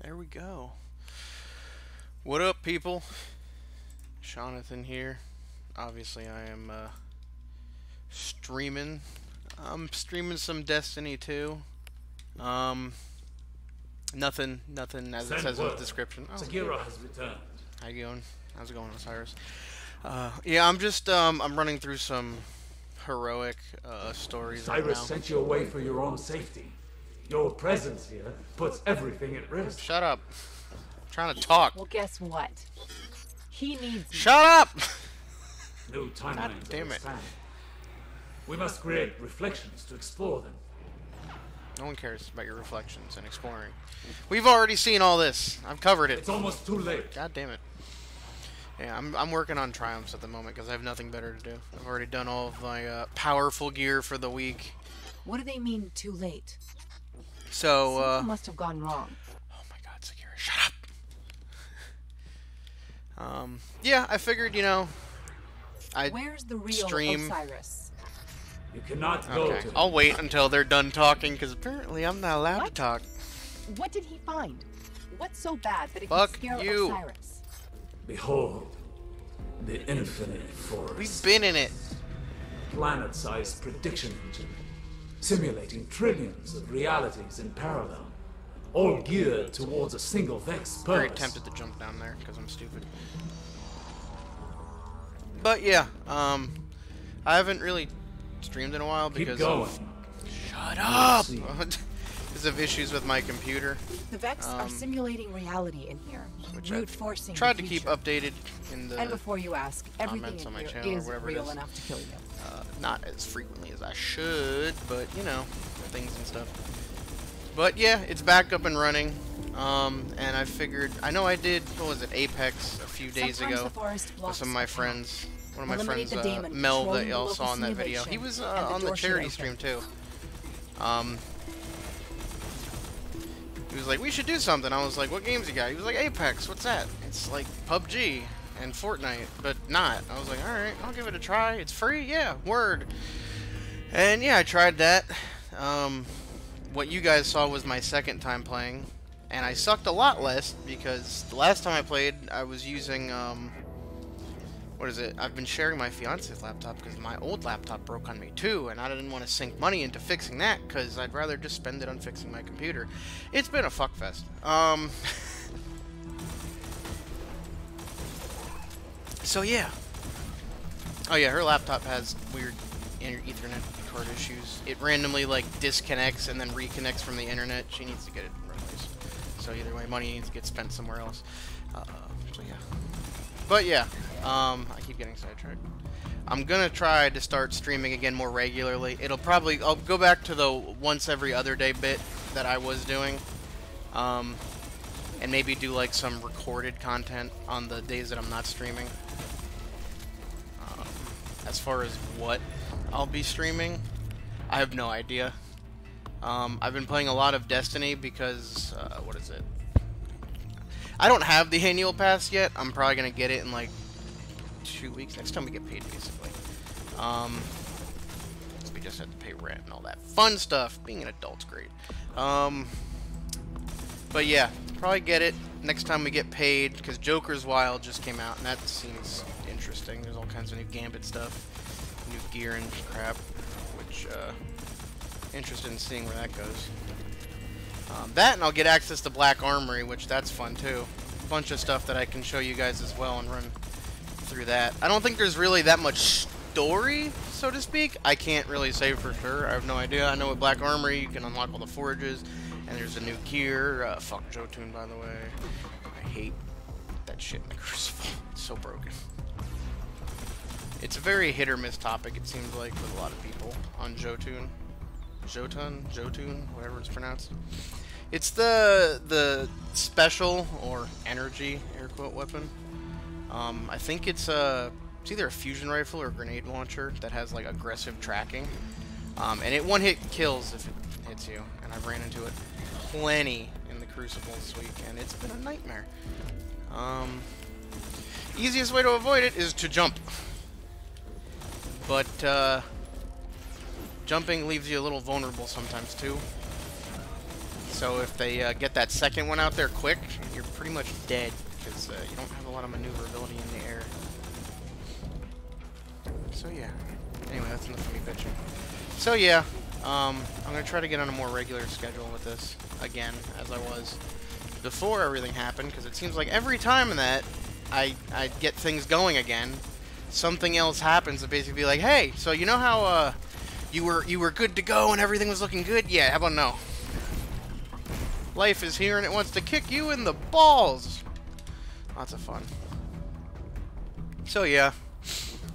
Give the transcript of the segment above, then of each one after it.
There we go. What up, people? Jonathan here. Obviously, I am streaming. I'm streaming some Destiny 2. Nothing as it says in the description. Oh, Sagira has returned. how you going? How's it going, Osiris? Yeah, I'm just I'm running through some heroic stories right now. Cyrus sent you away for your own safety. Your presence here puts everything at risk. Shut up. I'm trying to talk. Well, guess what? He needs me. Shut up! New God timelines damn it. understand. We must create reflections to explore them. No one cares about your reflections and exploring. We've already seen all this. I've covered it. It's almost too late. God damn it. Yeah, I'm working on triumphs at the moment because I have nothing better to do. I've already done all of my powerful gear for the week. What do they mean, too late? So, Something must have gone wrong. oh my god, Sagira, shut up! Yeah, I figured, you know, I'd Where's the real stream. Osiris? You cannot go Okay, to I'll wait until they're done talking because apparently I'm not allowed to What? talk. What did he find? What's so bad that it Fuck could scare you. Osiris? Behold, the infinite forest. We've been in it. Planet-sized prediction engine, simulating trillions of realities in parallel, all geared towards a single Vex Very purpose. tempted to jump down there because I'm stupid. But yeah, I haven't really streamed in a while Keep because going. of shut up. see. Because of issues with my computer, The Vex are simulating reality in here, which brute I forcing tried the to keep future. updated in the And before you ask, everything comments in on my here channel or is whatever it real is. enough to kill you. not as frequently as I should, but you know, things and stuff. But yeah, it's back up and running. And I figured, I know I did, what was it, Apex a few days Sometimes ago the forest with blocks some of my the path. friends. One of my Eliminate friends, the daemon, Mel, control that the y'all local saw in that video. He simulation, was and the on the door should charity open. stream too. He was like, we should do something. I was like, what games you got? He was like, Apex, what's that? It's like PUBG and Fortnite, but not. I was like, alright, I'll give it a try. It's free? Yeah, word. And yeah, I tried that. What you guys saw was my second time playing. And I sucked a lot less because the last time I played, I was using, what is it? I've been sharing my fiance's laptop because my old laptop broke on me too, and I didn't want to sink money into fixing that because I'd rather just spend it on fixing my computer. It's been a fuckfest. So yeah. Oh yeah, her laptop has weird Ethernet card issues. It randomly like disconnects and then reconnects from the internet. She needs to get it replaced. So either way, money needs to get spent somewhere else. So yeah. But yeah, I keep getting sidetracked. I'm gonna try to start streaming again more regularly. I'll go back to the once every other day bit that I was doing. And maybe do like some recorded content on the days that I'm not streaming. As far as what I'll be streaming, I have no idea. I've been playing a lot of Destiny because, what is it? I don't have the annual pass yet. I'm probably going to get it in like 2 weeks. Next time we get paid, basically. We just have to pay rent and all that fun stuff. Being an adult's great. But yeah, probably get it next time we get paid, because Joker's Wild just came out, and that seems interesting. There's all kinds of new Gambit stuff, new gear and crap, which, interested in seeing where that goes. That, and I'll get access to Black Armory, which that's fun too. A bunch of stuff that I can show you guys as well and run through that. I don't think there's really that much story, so to speak. I can't really say for sure. I have no idea. I know with Black Armory you can unlock all the forages, and there's a new gear. Fuck Jotun, by the way. I hate that shit in the Crucible. It's so broken. It's a very hit or miss topic, it seems like, with a lot of people on Jotun. Jotun, whatever it's pronounced. It's the special or energy air quote weapon. I think it's either a fusion rifle or a grenade launcher that has like aggressive tracking. And it one-hit kills if it hits you. And I've ran into it plenty in the Crucible this week, and it's been a nightmare. Easiest way to avoid it is to jump. But jumping leaves you a little vulnerable sometimes too. So if they get that second one out there quick, you're pretty much dead, because you don't have a lot of maneuverability in the air. So yeah. Anyway, that's enough of me bitching. So yeah, I'm going to try to get on a more regular schedule with this, again, as I was before everything happened, because it seems like every time that I get things going again, something else happens to basically be like, hey, so you know how you were good to go and everything was looking good? Yeah, how about no? Life is here and it wants to kick you in the balls. Lots of fun. So yeah,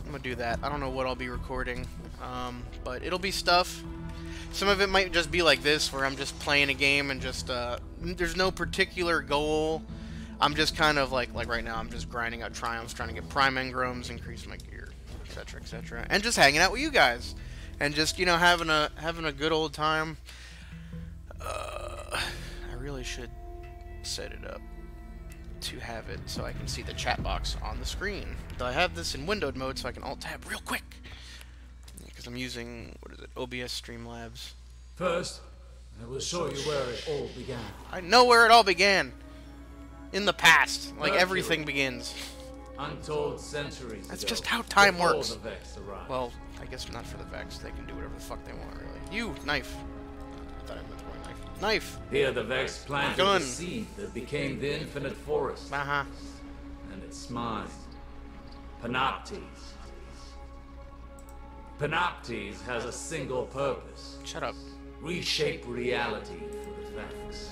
I'm gonna do that. I don't know what I'll be recording, but it'll be stuff. Some of it might just be like this, where I'm just playing a game and just there's no particular goal. I'm just kind of like right now, I'm just grinding out triumphs, trying to get prime engrams, increase my gear, etc., etc., and just hanging out with you guys, and just, you know, having a good old time. I really should set it up to have it so I can see the chat box on the screen. Though I have this in windowed mode, so I can alt tab real quick, because I'm using, what is it, OBS Streamlabs. First, I will show you where it all began. I know where it all began. In the past, like Mercury. everything begins. Untold centuries That's ago, just how time before works. the Vex arrived. Well, I guess not for the Vex. They can do whatever the fuck they want, really. You, knife. I thought I meant the word knife. Knife! Here the Vex planted Gun. the seed that became the infinite forest. Uh-huh. And it's mine. Panoptes. Panoptes has a single purpose. Shut up. Reshape reality for the Vex.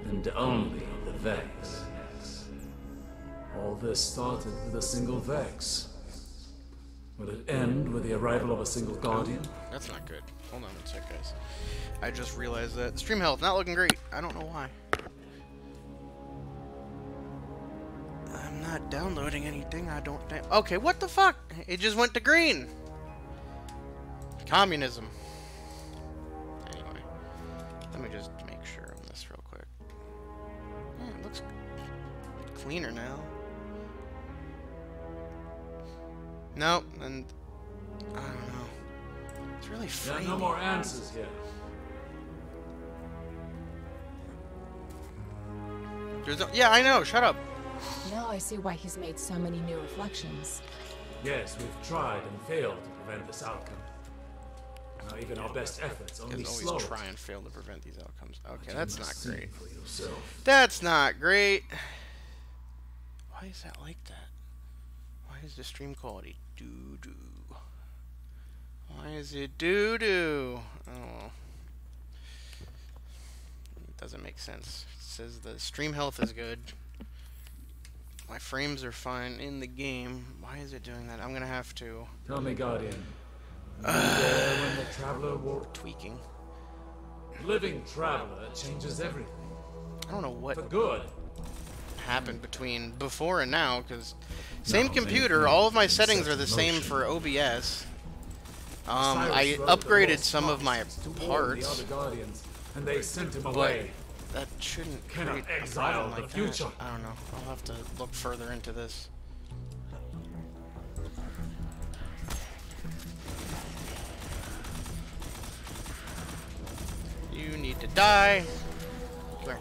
And only the Vex. All this started with a single Vex. Will it end with the arrival of a single Guardian? That's not good. Hold on one sec, guys. I just realized that. Stream health, not looking great. I don't know why. I'm not downloading anything, I don't think. Okay, what the fuck? It just went to green. Communism. Anyway, let me just make sure on this real quick. Yeah, it looks cleaner now. Nope, and I don't know. It's really There are free. no more answers here. There's no, yeah, I know. Shut up. Now I see why he's made so many new reflections. Yes, we've tried and failed to prevent this outcome. Now even our best efforts You only guys slow always it. try and fail to prevent these outcomes. Okay, You that's must not see great. for yourself. That's not great. Why is that like that? Why is the stream quality doo-doo? Why is it doo-doo? Oh. It doesn't make sense. It says the stream health is good. My frames are fine in the game. Why is it doing that? I'm gonna have to... Tell me, Guardian. Were you there when the Traveler walked? tweaking. Living Traveler changes everything. I don't know what For good. happened between before and now, because same No, computer, they- all of my they settings set are the in same motion. for OBS. Cyrus I wrote the upgraded lost some of my parts to warn the parts, other Guardians, and they sent him but away. that shouldn't Cannot create a exile problem the like future. that. I don't know. I'll have to look further into this. You need to die. Come here.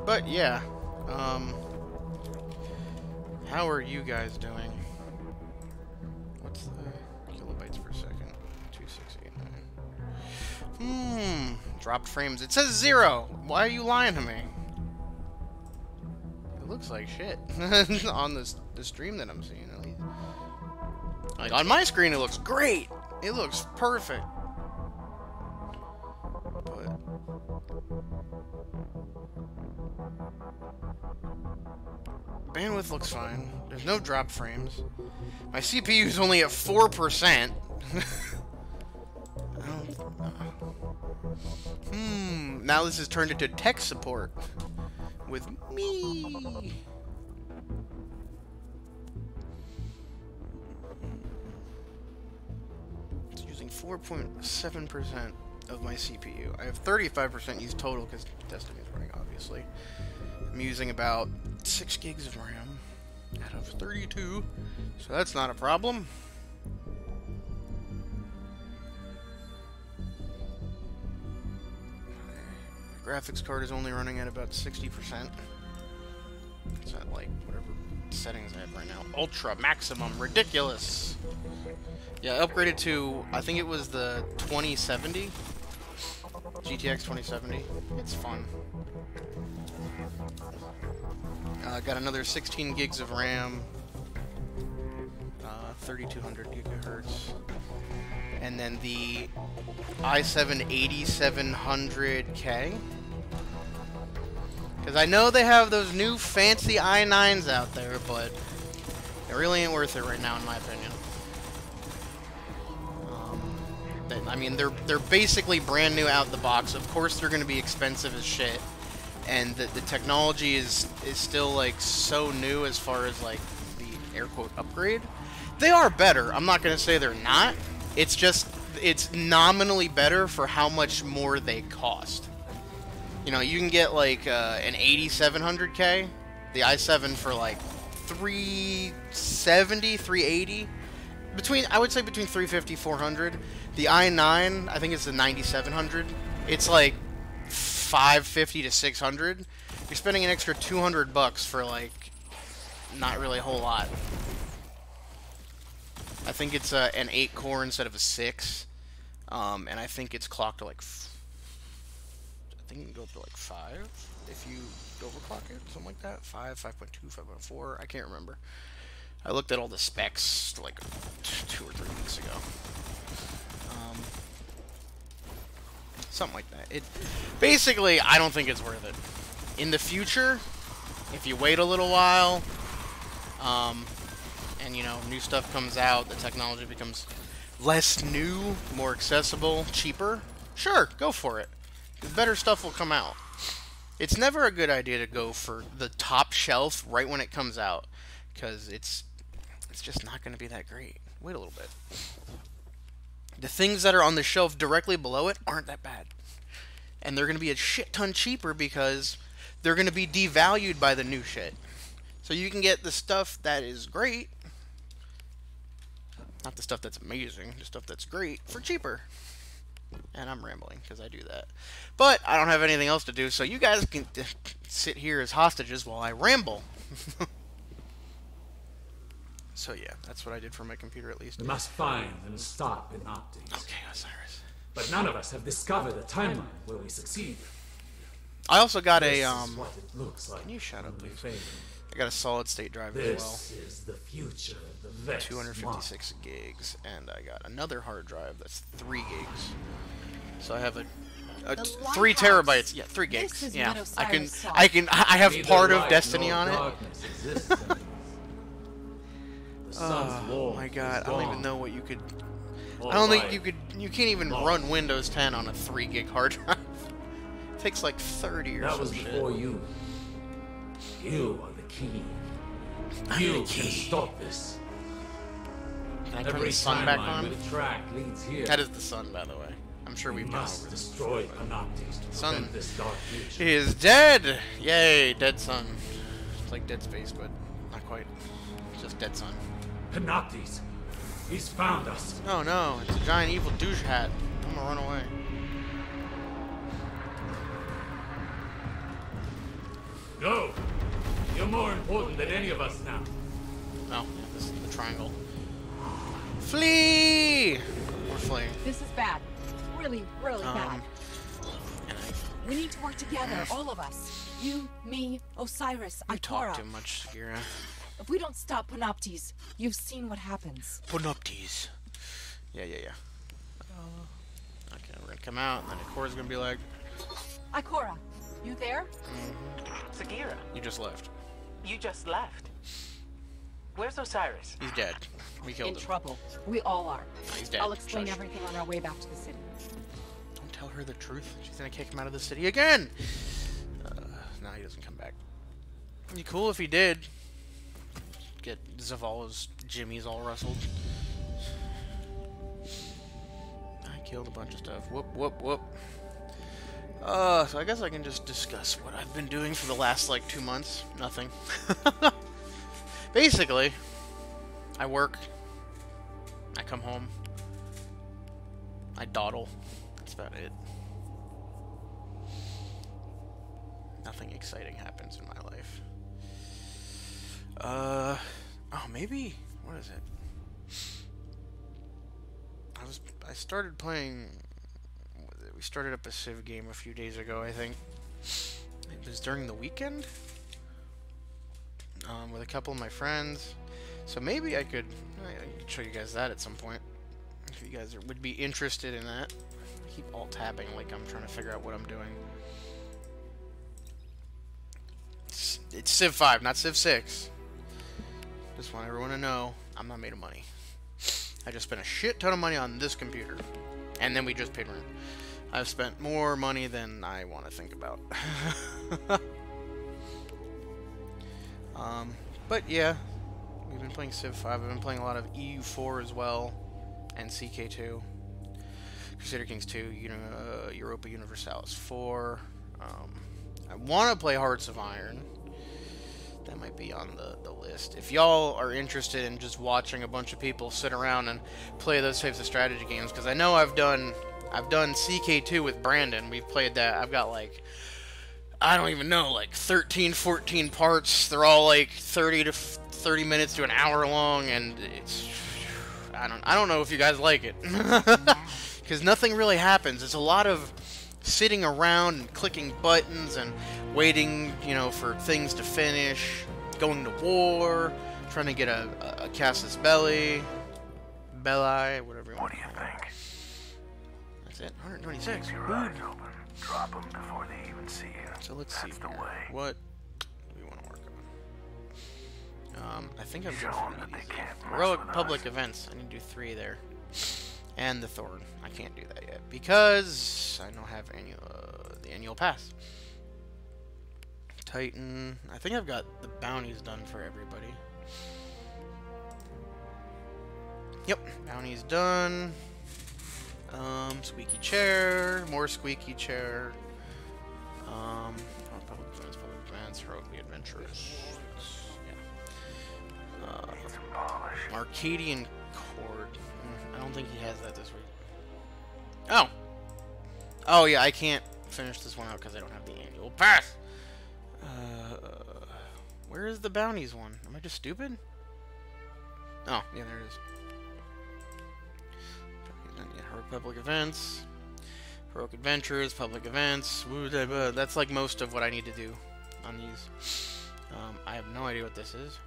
But yeah, how are you guys doing? What's the kilobytes per second? 2689. Dropped frames. It says 0. Why are you lying to me? It looks like shit on the stream that I'm seeing, at least. Like on my screen, it looks great. It looks perfect. But bandwidth looks fine. There's no drop frames. My CPU is only at 4%. Now this has turned into tech support with me. It's using 4.7% of my CPU. I have 35% used total because Destiny is running, obviously. I'm using about 6 gigs of RAM out of 32, so that's not a problem. Graphics card is only running at about 60%. It's at like whatever settings I have right now. Ultra, maximum, ridiculous. Yeah, I upgraded to, I think it was the 2070. GTX 2070. It's fun. Got another 16 gigs of RAM. 3200 gigahertz. And then the i7 8700K. Because I know they have those new fancy i9s out there, but it really ain't worth it right now, in my opinion. I mean, they're basically brand new out the box. Of course, they're going to be expensive as shit, and the technology is still like so new as far as like the air quote upgrade. They are better. I'm not going to say they're not. It's just it's nominally better for how much more they cost. You know, you can get like an 8700K, the i7 for like 370, 380. I would say between 350, 400. The i9, I think it's the 9700. It's like 550 to 600. You're spending an extra 200 bucks for like not really a whole lot. I think it's an 8 core instead of a 6. And I think it's clocked to like I think you can go up to like 5 if you overclock it, something like that. 5, 5.2, 5.4. I can't remember. I looked at all the specs like 2 or 3 weeks ago. Something like that. Basically, I don't think it's worth it. In the future, if you wait a little while, and you know, new stuff comes out, the technology becomes less new, more accessible, cheaper, sure, go for it. Better stuff will come out. It's never a good idea to go for the top shelf right when it comes out, because it's just not going to be that great. Wait a little bit. The things that are on the shelf directly below it aren't that bad. And they're going to be a shit ton cheaper because they're going to be devalued by the new shit. So you can get the stuff that is great, not the stuff that's amazing, the stuff that's great, for cheaper. And I'm rambling because I do that. But I don't have anything else to do, so you guys can sit here as hostages while I ramble. So yeah, that's what I did for my computer at least. We must find and stop Panoptes. Okay, Osiris. But none of us have discovered a timeline where we succeed. I also got This a is what it looks like. Can you shut up, when we please? fail. I got a solid state drive as well. This is the future of the Vex 256 gigs, and I got another hard drive that's 3 gigs. So I have a 3 terabytes. Yeah, 3 gigs. Yeah, I have part of Destiny on it. Oh my god, I don't even know what you could. I don't think you could. You can't even run Windows 10 on a 3 gig hard drive. It takes like 30 or something. That was before you. You are the key. You can stop this. Can I turn the sun back on? With track leads here. That is the sun, by the way. I'm sure we've gone over this. Destroy Panoptes to prevent this dark future. He is dead! Yay, dead sun. It's like Dead Space, but not quite. It's just dead sun. Panoptes! He's found us! Oh no, it's a giant evil douche hat. I'm gonna run away. Go! You're more important than any of us now. No, yeah, this is the triangle. Flee! We're fleeing. This is bad. Really, really bad. And We need to work together, all of us. You, me, Osiris, I talk Ikora. too much, Gira. If we don't stop Panoptes, you've seen what happens. Panoptes. Yeah. Okay, we're gonna come out, and then Ikora's gonna be like, Ikora, you there? Sagira, you just left. you just left. Where's Osiris? He's dead. We killed In him. trouble. We all are. No, he's dead. I'll explain Shush. everything on our way back to the city. Don't tell her the truth. She's gonna kick him out of the city again. No, he doesn't come back. It'd be cool if he did. Get Zavala's jimmies all rustled. I killed a bunch of stuff. Whoop. So I guess I can just discuss what I've been doing for the last, like, 2 months. Nothing. Basically, I work. I come home. I dawdle. That's about it. nothing exciting happens in my life. Oh, maybe, what is it? I started playing, we started up a Civ game a few days ago, I think. It was during the weekend, with a couple of my friends. So maybe I could show you guys that at some point, if you guys would be interested in that. I keep alt-tabbing like I'm trying to figure out what I'm doing. It's Civ 5, not Civ 6. Just want everyone to know, I'm not made of money. I just spent a shit ton of money on this computer. And then we just paid rent. I've spent more money than I want to think about. But yeah, we've been playing Civ 5. I've been playing a lot of EU4 as well, and CK2. Crusader Kings 2, Europa Universalis 4. I want to play Hearts of Iron. That might be on the list. If y'all are interested in just watching a bunch of people sit around and play those types of strategy games, because I know I've done CK2 with Brandon. We've played that. I've got like, I don't even know, like 13, 14 parts. They're all like 30 minutes to an hour long, and it's, I don't know if you guys like it, because nothing really happens. It's a lot of sitting around and clicking buttons and waiting, for things to finish, going to war, trying to get a Casus Belli, whatever you want. What do you think? That's it, 126. Keep your eyes open. Drop them before they even see you. So let's see That's the here. way. What do we want to work on? I think I'm Show good them for that the they easy. can't mess Heroic with public us. events. I need to do 3 there. And the Thorn. I can't do that yet because I don't have the annual pass. Titan. I think I've got the bounties done for everybody. Yep, bounties done. Squeaky chair, more squeaky chair. Public events, heroically adventurous. Yeah. Need some polish. Arcadian Cord. I don't think he has that this week. Oh! Oh yeah, I can't finish this one out because I don't have the annual pass! Where is the bounties one? Am I just stupid? Oh, yeah, there it is. Yeah, heroic public events. Heroic adventures, public events. That's like most of what I need to do on these. I have no idea what this is.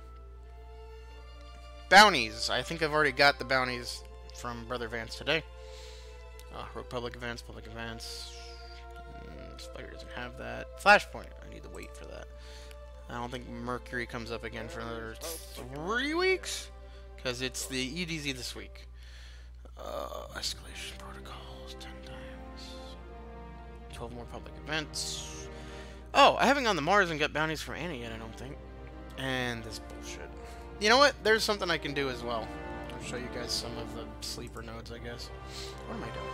Bounties! I think I've already got the bounties from Brother Vance today. Heroic public events, Spider doesn't have that. Flashpoint, I need to wait for that. I don't think Mercury comes up again for another 3 weeks, because it's the EDZ this week. Escalation protocols, 10 times. 12 more public events. Oh, I haven't gone to Mars and got bounties from Anna yet, I don't think. And this bullshit. You know what? There's something I can do as well. I'll show you guys some of the sleeper nodes, I guess. What am I doing?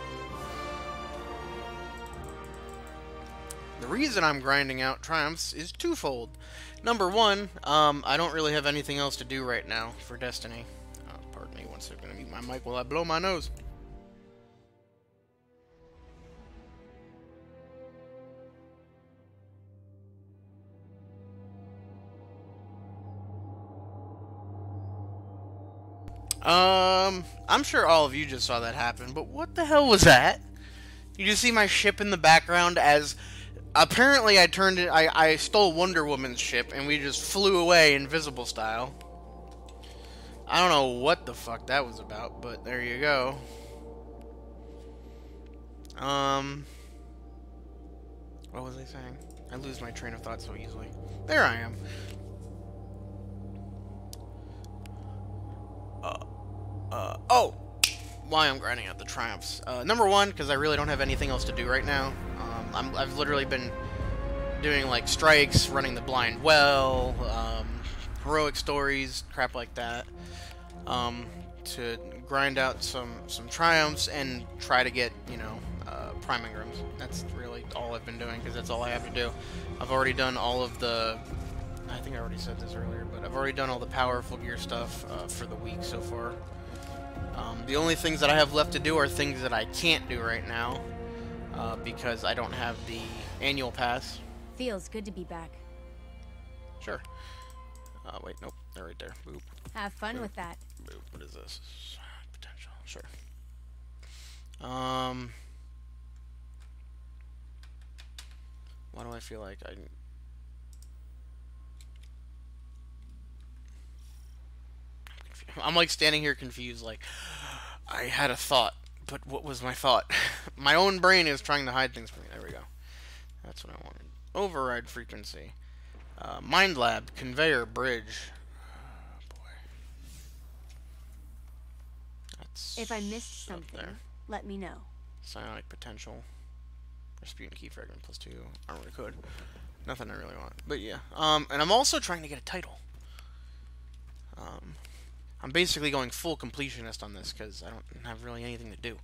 The reason I'm grinding out triumphs is twofold. Number one, I don't really have anything else to do right now for Destiny. Pardon me, one second. I'm gonna mute my mic while I blow my nose. I'm sure all of you just saw that happen, but what the hell was that? You just see my ship in the background as apparently I stole Wonder Woman's ship and we just flew away invisible style. I don't know what the fuck that was about, but there you go. What was I saying? I lose my train of thought so easily. There I am. Oh! Why I'm grinding out the triumphs. Number one, because I really don't have anything else to do right now. I've literally been doing like strikes, running the blind well, heroic stories, crap like that, to grind out some triumphs and try to get, priming rooms. That's really all I've been doing, because that's all I have to do. I've already done all of the, I think I already said this earlier, but I've already done all the powerful gear stuff for the week so far. The only things that I have left to do are things that I can't do right now, because I don't have the annual pass. Feels good to be back. Sure. Wait, nope. They're right there. Boop. Have fun Boop. with that. Boop. What is this? Potential. Sure. Why do I feel like I'm like standing here confused, like, I had a thought, but what was my thought? My own brain is trying to hide things from me. There we go. That's what I wanted. Override frequency. Mind lab, conveyor, bridge. Oh, boy. That's If I missed up something, there. let me know. Psionic potential. Rasputin key fragment +2. Armored code. Nothing I really want. But yeah. And I'm also trying to get a title. I'm basically going full completionist on this because I don't have really anything to do.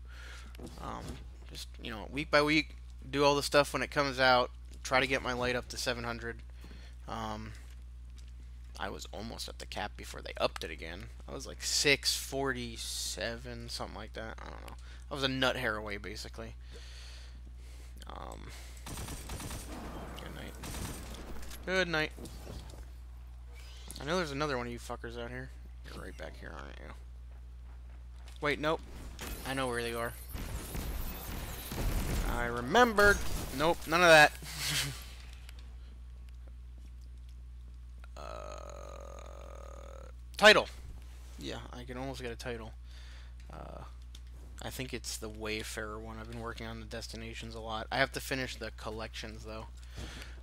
Just, you know, week by week, do all the stuff when it comes out. Try to get my light up to 700. I was almost at the cap before they upped it again. I was like 647, something like that. I don't know. I was a nut hair away, basically. Good night. Good night. I know there's another one of you fuckers out here. You're right back here, aren't you? Wait, nope. I know where they are. I remembered. Nope, none of that. Title. Yeah, I can almost get a title. I think it's the Wayfarer one. I've been working on the destinations a lot. I have to finish the collections, though.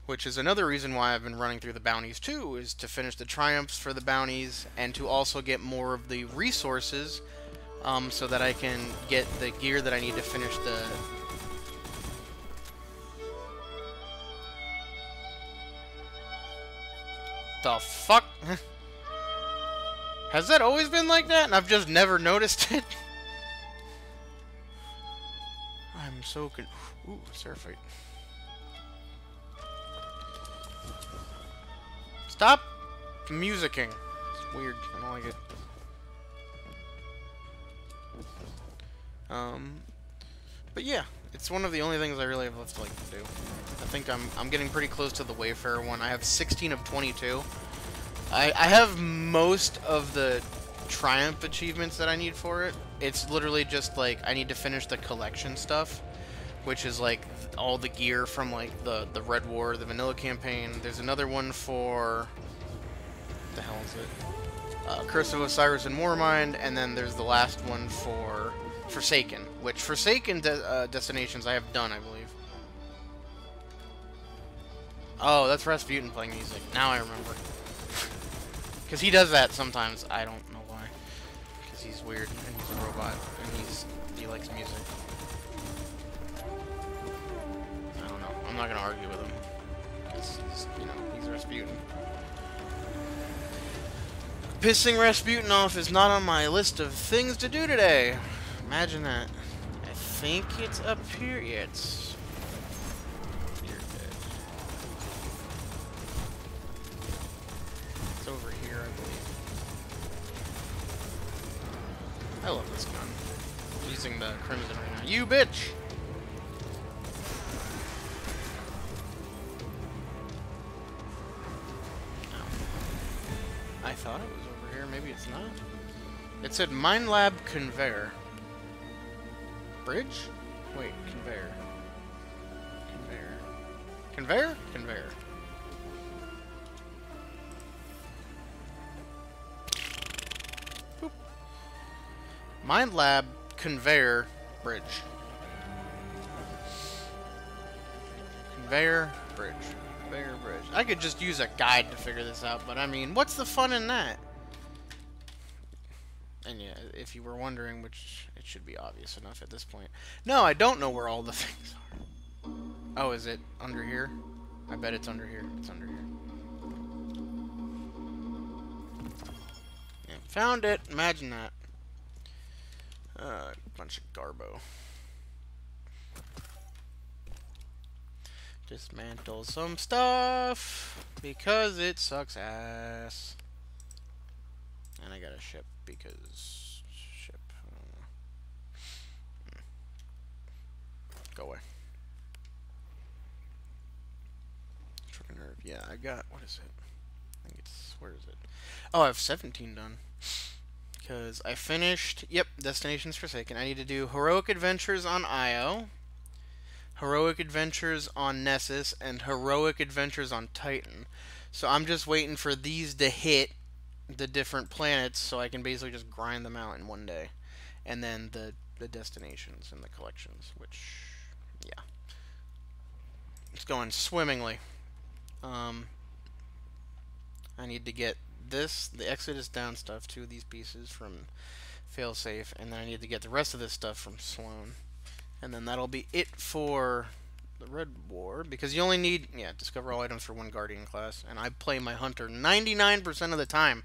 Which is another reason why I've been running through the bounties, too, is to finish the triumphs for the bounties, and to also get more of the resources, so that I can get the gear that I need to finish the... The fuck? Has that always been like that, and I've just never noticed it? I'm so Ooh, Seraphite. Stop musicking. It's weird. I don't like it. But yeah, it's one of the only things I really have left to do. I think I'm getting pretty close to the Wayfarer one. I have 16 of 22. I have most of the Triumph achievements that I need for it. It's literally just like I need to finish the collection stuff, which is like all the gear from like the Red War, the vanilla campaign. There's another one for what the hell is it? Curse of Osiris and Warmind, and then there's the last one for Forsaken, which Forsaken destinations I have done, I believe. Oh, that's Rasputin playing music. Now I remember. Because he does that sometimes. I don't know why. Because he's weird, and he's a robot, and he likes music. I don't know. I'm not going to argue with him. Because he's, you know, he's Rasputin. Pissing Rasputin off is not on my list of things to do today. Imagine that. I think it's up here. Yeah, it's... You're dead. It's over here, I believe. I love this gun. I'm using the Crimson right now. You bitch! Ow. I thought it was over here. Maybe it's not. It said Mine Lab Conveyor. Bridge? Wait, conveyor. Conveyor. Conveyor? Conveyor. Boop. Mind Lab, conveyor, bridge. Conveyor, bridge. Conveyor, bridge. I could just use a guide to figure this out, but I mean, what's the fun in that? And yeah, if you were wondering, which it should be obvious enough at this point. No, I don't know where all the things are. Oh, is it under here? I bet it's under here. It's under here. Yeah, found it. Imagine that. Bunch of garbo. Dismantle some stuff because it sucks ass. And I got a ship because ship. Go away. yeah, I got, what is it? I think it's, where is it? Oh, I have 17 done. Because I finished, yep, Destinations Forsaken. I need to do Heroic Adventures on Io, Heroic Adventures on Nessus, and Heroic Adventures on Titan. So I'm just waiting for these to hit the different planets so I can basically just grind them out in one day. And then the destinations and the collections, which, yeah. It's going swimmingly. I need to get this, the Exodus Down stuff, 2 of these pieces from Failsafe, and then I need to get the rest of this stuff from Sloan. And then that'll be it for the Red War, because you only need, yeah, discover all items for 1 Guardian class, and I play my Hunter 99% of the time.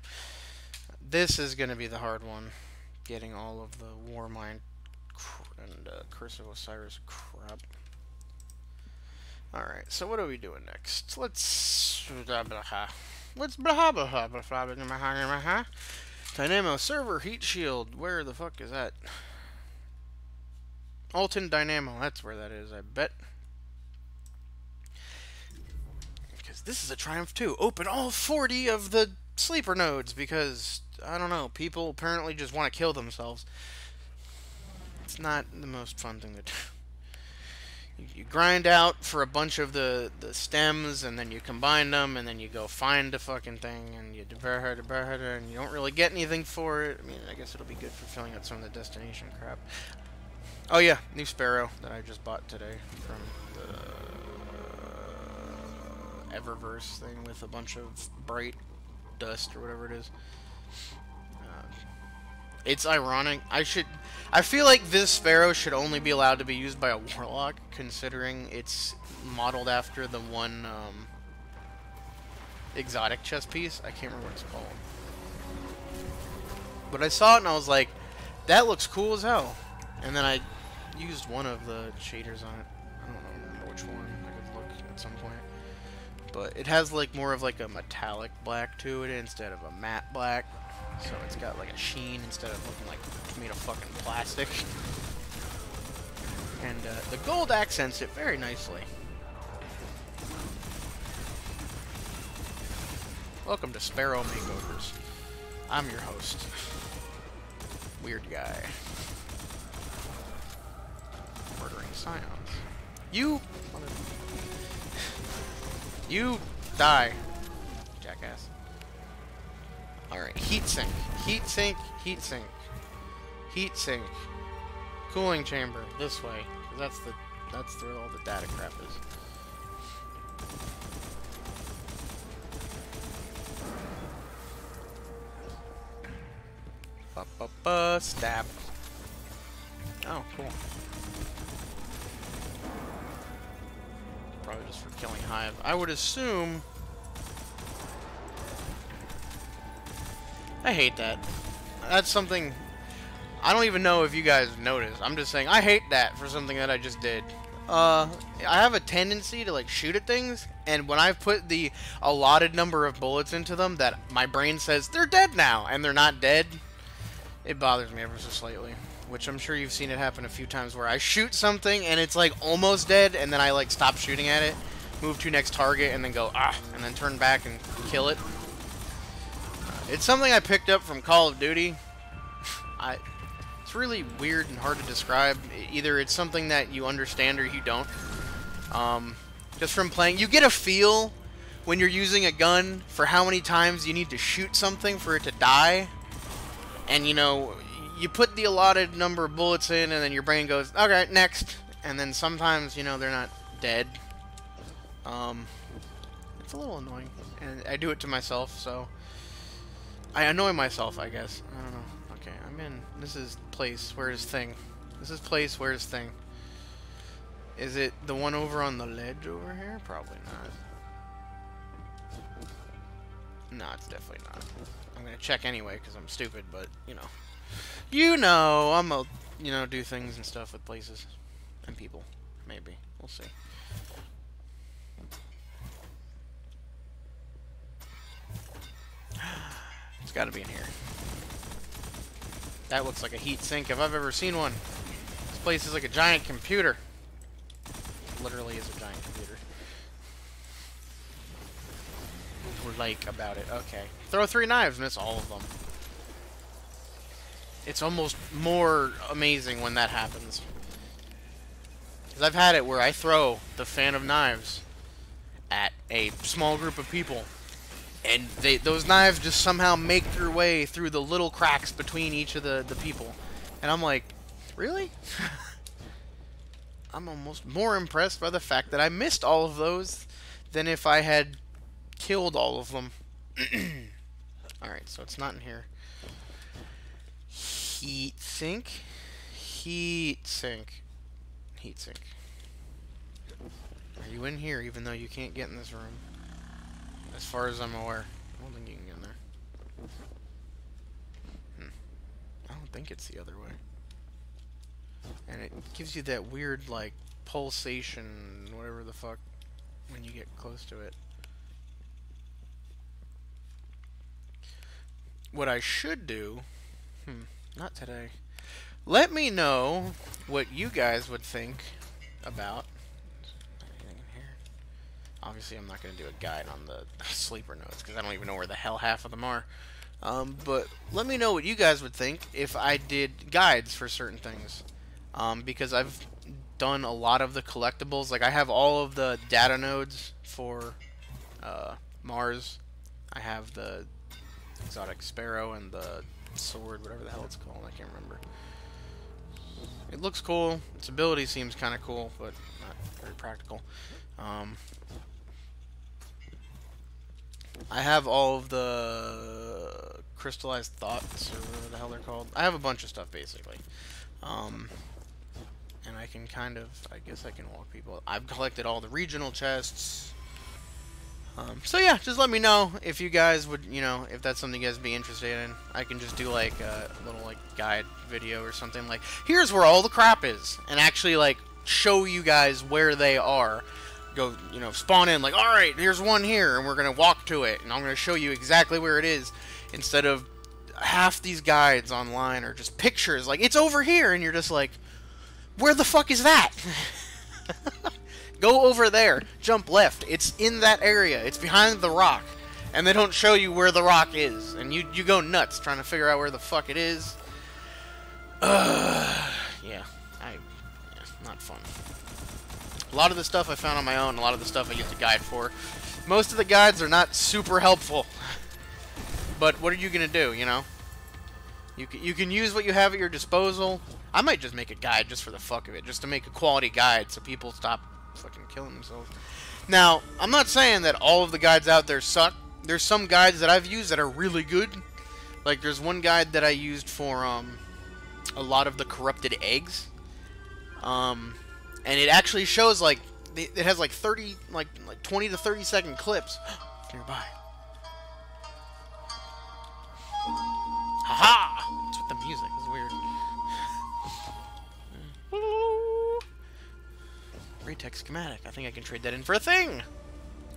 This is going to be the hard one, getting all of the Warmind and Curse of Osiris crap. Alright, so what are we doing next? Let's Dynamo Server Heat Shield. Where the fuck is that? Alton Dynamo, that's where that is, I bet. Because this is a triumph too. Open all 40 of the sleeper nodes because, I don't know, people apparently just want to kill themselves. It's not the most fun thing to do. You grind out for a bunch of the stems, and then you combine them, and then you go find the fucking thing, and you and you don't really get anything for it. I mean, I guess it'll be good for filling out some of the destination crap. Oh yeah, new Sparrow that I just bought today from the Eververse thing with a bunch of bright dust or whatever it is. It's ironic. I feel like this Sparrow should only be allowed to be used by a Warlock, considering it's modeled after the one exotic chess piece. I can't remember what it's called. But I saw it and I was like, that looks cool as hell. And then I used one of the shaders on it. I don't remember which one. I could look at some point. But it has like more of like a metallic black to it instead of a matte black. So it's got like a sheen instead of looking like it's made of fucking plastic. And the gold accents it very nicely. Welcome to Sparrow Makeovers. I'm your host. Weird guy. Murdering Scions. You die, jackass. Alright, heatsink. Heatsink, heatsink. Heatsink. Cooling chamber, this way. That's where all the data crap is. Stab. Oh, cool. Probably just for killing Hive. I would assume... I hate that. That's something... I don't even know if you guys noticed. I'm just saying, I hate that for something that I just did. I have a tendency to, like, shoot at things, and when I've put the allotted number of bullets into them, that my brain says, they're dead now, and they're not dead, it bothers me ever so slightly. Which I'm sure you've seen it happen a few times, where I shoot something, and it's, like, almost dead, and then I, like, stop shooting at it, move to next target, and then go, and then turn back and kill it. It's something I picked up from Call of Duty. It's really weird and hard to describe. Either it's something that you understand or you don't. Just from playing, you get a feel when you're using a gun for how many times you need to shoot something for it to die. And, you know, you put the allotted number of bullets in and then your brain goes, okay, next. And then sometimes, you know, they're not dead. It's a little annoying. And I do it to myself, so... I annoy myself, I guess. I don't know. Okay, I'm in. This is place. Where's thing? This is place. Where's thing? Is it the one over on the ledge over here? Probably not. No, it's definitely not. I'm gonna check anyway because I'm stupid, but you know, I'm a do things and stuff with places and people. Maybe we'll see. It's got to be in here. That looks like a heat sink if I've ever seen one. This place is like a giant computer. It literally is a giant computer. like about it. Okay. Throw 3 knives, miss all of them. It's almost more amazing when that happens. Because I've had it where I throw the fan of knives at a small group of people, and those knives just somehow make their way through the little cracks between each of the people. And I'm like, really? I'm almost more impressed by the fact that I missed all of those than if I had killed all of them. Alright, so it's not in here. Heat sink. Heat sink. Heat sink. Are you in here even though you can't get in this room? As far as I'm aware. I don't think you can get in there. I don't think it's the other way. And it gives you that weird, like, pulsation, whatever the fuck, when you get close to it. What I should do... not today. Let me know what you guys would think about... Anything in here? Obviously, I'm not going to do a guide on the sleeper notes, because I don't even know where the hell half of them are. But let me know what you guys would think if I did guides for certain things. Because I've done a lot of the collectibles. Like, I have all of the data nodes for Mars. I have the exotic sparrow and the sword, whatever the hell it's called. I can't remember. It looks cool. Its ability seems kind of cool, but not very practical. I have all of the crystallized thoughts, or whatever the hell they're called. I have a bunch of stuff, basically. And I can kind of, I guess I can walk people. I've collected all the regional chests. So yeah, just let me know if you guys would, you know, if that's something you guys would be interested in. I can just do like a little like guide video or something, like, here's where all the crap is, and actually like show you guys where they are. Go, you know, spawn in like, alright, here's one here, and we're gonna walk to it, and I'm gonna show you exactly where it is, instead of half these guides online are just pictures, like, it's over here, and you're just like, where the fuck is that? Go over there, jump left, it's in that area, it's behind the rock, and they don't show you where the rock is, and you go nuts trying to figure out where the fuck it is. Yeah, not fun. A lot of the stuff I found on my own, a lot of the stuff I used a guide for. Most of the guides are not super helpful. But what are you going to do, you know? You can use what you have at your disposal. I might just make a guide just for the fuck of it, just to make a quality guide so people stop fucking killing themselves. Now, I'm not saying that all of the guides out there suck. There's some guides that I've used that are really good. Like, there's one guide that I used for a lot of the corrupted eggs. And it actually shows, like, it has like 30, like 20 to 30 second clips nearby. Haha! It's with the music. It's weird. Retech schematic. I think I can trade that in for a thing.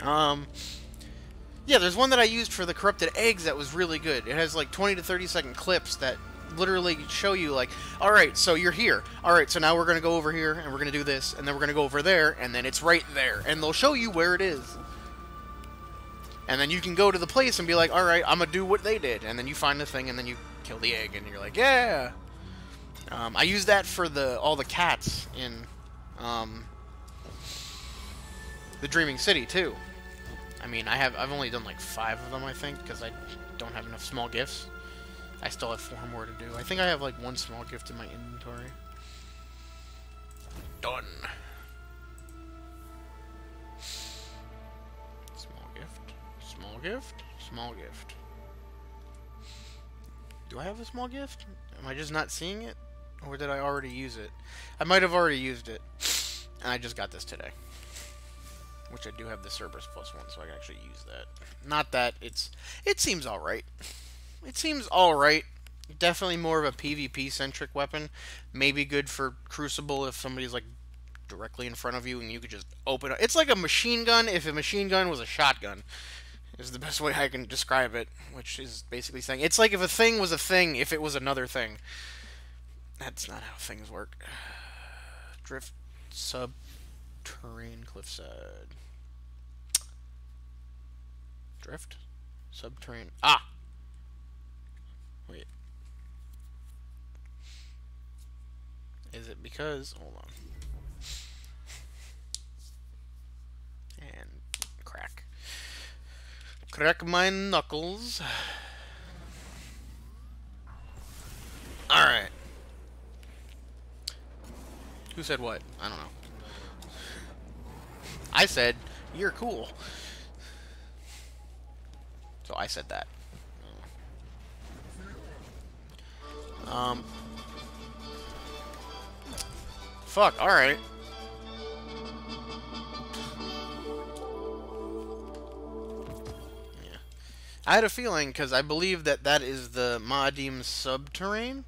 Yeah, there's one that I used for the corrupted eggs that was really good. It has like 20 to 30 second clips that literally show you, like, alright, so you're here. Alright, so now we're going to go over here, and we're going to do this, and then we're going to go over there, and then it's right there. And they'll show you where it is. And then you can go to the place and be like, alright, I'm going to do what they did. And then you find the thing, and then you kill the egg, and you're like, yeah! I use that for all the cats in the Dreaming City, too. I mean, I've only done like 5 of them, I think, because I don't have enough small gifts. I still have 4 more to do. I think I have like 1 small gift in my inventory. Done. Small gift. Small gift. Small gift. Do I have a small gift? Am I just not seeing it? Or did I already use it? I might have already used it. And I just got this today. Which I do have the Cerberus +1, so I can actually use that. Not that it seems alright. It seems alright. Definitely more of a PvP-centric weapon. Maybe good for Crucible if somebody's like directly in front of you and you could just open it. It's like a machine gun if a machine gun was a shotgun. Is the best way I can describe it. Which is basically saying, it's like if a thing was a thing if it was another thing. That's not how things work. Drift subterranean cliffside. Drift? Subterranean. Ah! Wait. Is it because... Hold on. And crack. Crack my knuckles. Alright. Who said what? I don't know. I said, you're cool. So I said that. Fuck, alright. Yeah. I had a feeling, because I believe that that is the Ma'adim subterrane.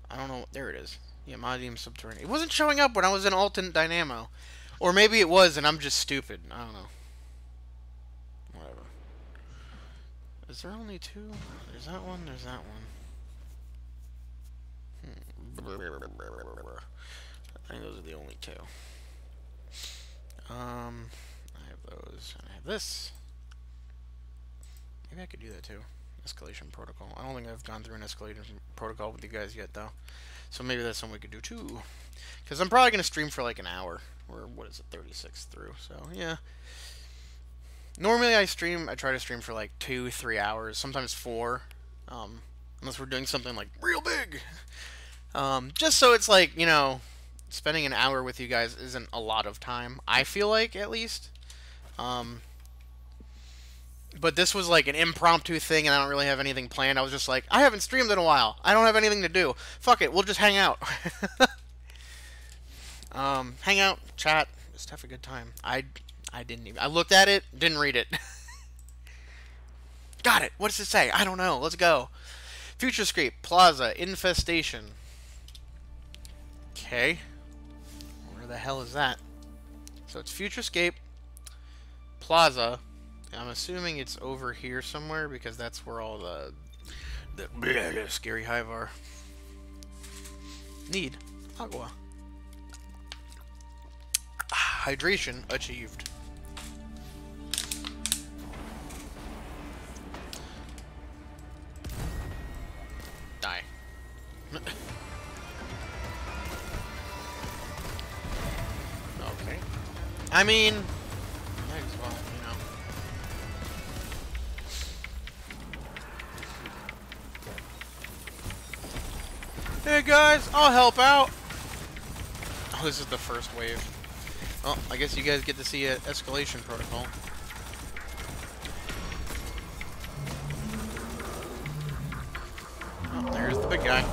I don't know. There it is. Yeah, Ma'adim subterrane. It wasn't showing up when I was in Alternate Dynamo. Or maybe it was, and I'm just stupid. I don't know. Whatever. Is there only two? There's that one, there's that one. I think those are the only two. I have those, and I have this. Maybe I could do that too. Escalation protocol. I don't think I've gone through an escalation protocol with you guys yet, though. So maybe that's something we could do too. Because I'm probably going to stream for like an hour. Or what is it, 36 through. So, yeah. Normally I try to stream for like 2-3 hours. Sometimes 4. Unless we're doing something like real big. Just so it's like, you know, spending an hour with you guys isn't a lot of time. I feel like, at least. But this was like an impromptu thing, and I don't really have anything planned. I was just like, I haven't streamed in a while. I don't have anything to do. Fuck it, we'll just hang out. Hang out, chat, just have a good time. I looked at it, didn't read it. Got it. What does it say? I don't know. Let's go. Futurescape, Plaza, Infestation. Okay. Where the hell is that? So it's Futurescape, Plaza. I'm assuming it's over here somewhere because that's where all the scary hive are. Need agua. Hydration achieved. Die. Okay. I mean, might as well, you know. Hey guys, I'll help out. Oh, this is the first wave. Well, I guess you guys get to see an escalation protocol. Oh, there's the big guy.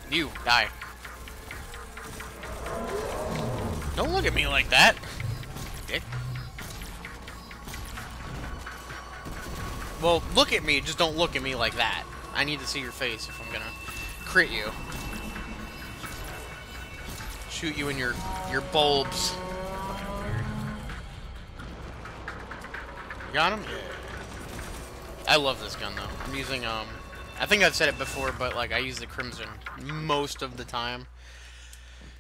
You, die. Don't look at me like that, dick. Well, look at me, just don't look at me like that. I need to see your face if I'm gonna crit you. Shoot you in your bulbs. You got him? Yeah. I love this gun though. I'm using I think I've said it before, but like I use the Crimson most of the time.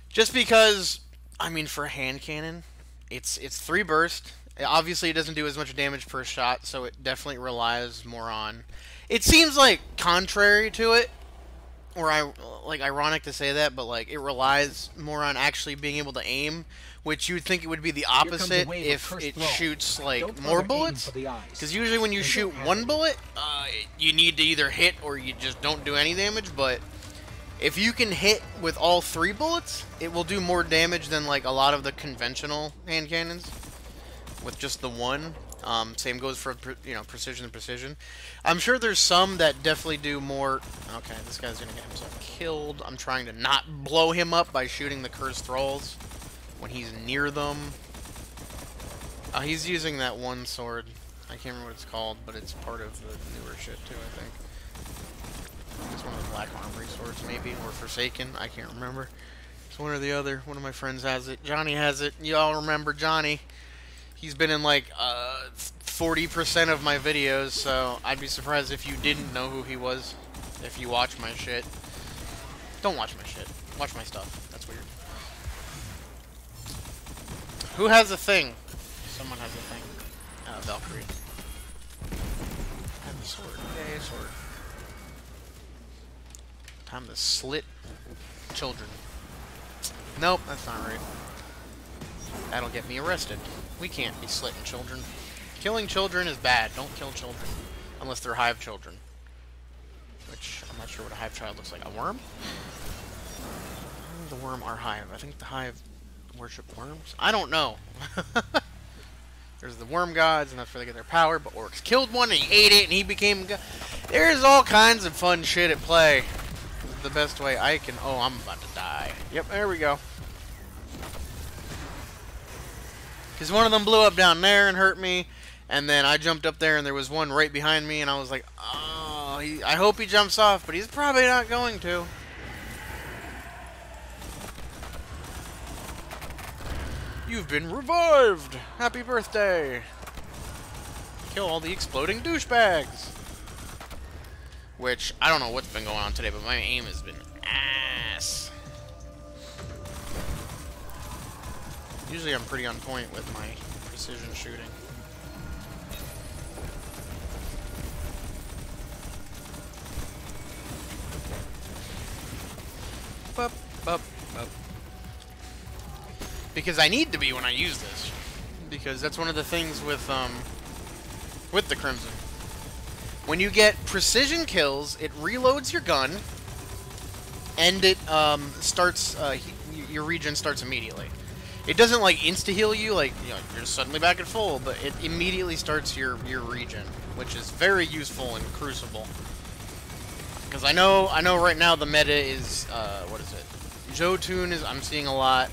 Just because, I mean, for a hand cannon, it's 3 burst. Obviously, it doesn't do as much damage per shot, so it definitely relies more on... It seems like contrary to it, or ironic to say that, but like it relies more on actually being able to aim, which you'd think it would be the opposite if it shoots like more bullets. Because usually when you shoot 1 bullet, you need to either hit or you just don't do any damage. But if you can hit with all 3 bullets, it will do more damage than like a lot of the conventional hand cannons with just the 1. Same goes for, you know, precision and precision. I'm sure there's some that definitely do more. Okay, this guy's gonna get himself killed. I'm trying to not blow him up by shooting the cursed thralls when he's near them. He's using that one sword. I can't remember what it's called, but it's part of the newer shit too, I think. It's one of the Black Armory swords, maybe, or Forsaken. I can't remember. It's one or the other. One of my friends has it. Johnny has it. You all remember Johnny. He's been in like 40% of my videos, so I'd be surprised if you didn't know who he was if you watch my shit. Don't watch my shit. Watch my stuff. That's weird. Who has a thing? Someone has a thing. Valkyrie. I have a sword. Yay, sword. Time to slit children. Nope, that's not right. That'll get me arrested. We can't be slitting children. Killing children is bad. Don't kill children. Unless they're hive children. Which, I'm not sure what a hive child looks like. A worm? The worm are hive. I think the hive worship worms? I don't know. There's the worm gods, and that's where they get their power, but orcs killed one, and he ate it, and he became god. There's all kinds of fun shit at play. This is the best way I can... Oh, I'm about to die. Yep, there we go. Because one of them blew up down there and hurt me, and then I jumped up there, and there was one right behind me, and I was like, oh, I hope he jumps off, but he's probably not going to. You've been revived! Happy birthday! Kill all the exploding douchebags! Which, I don't know what's been going on today, but my aim has been ass. Usually I'm pretty on point with my precision shooting. Bup, bup, bup. Because I need to be when I use this. Because that's one of the things with the Crimson. When you get precision kills, it reloads your gun, and it starts your regen starts immediately. It doesn't like insta heal you, like you know, you're suddenly back at full, but it immediately starts your regen, which is very useful in Crucible. Because I know right now the meta is what is it? Jotun is I'm seeing a lot.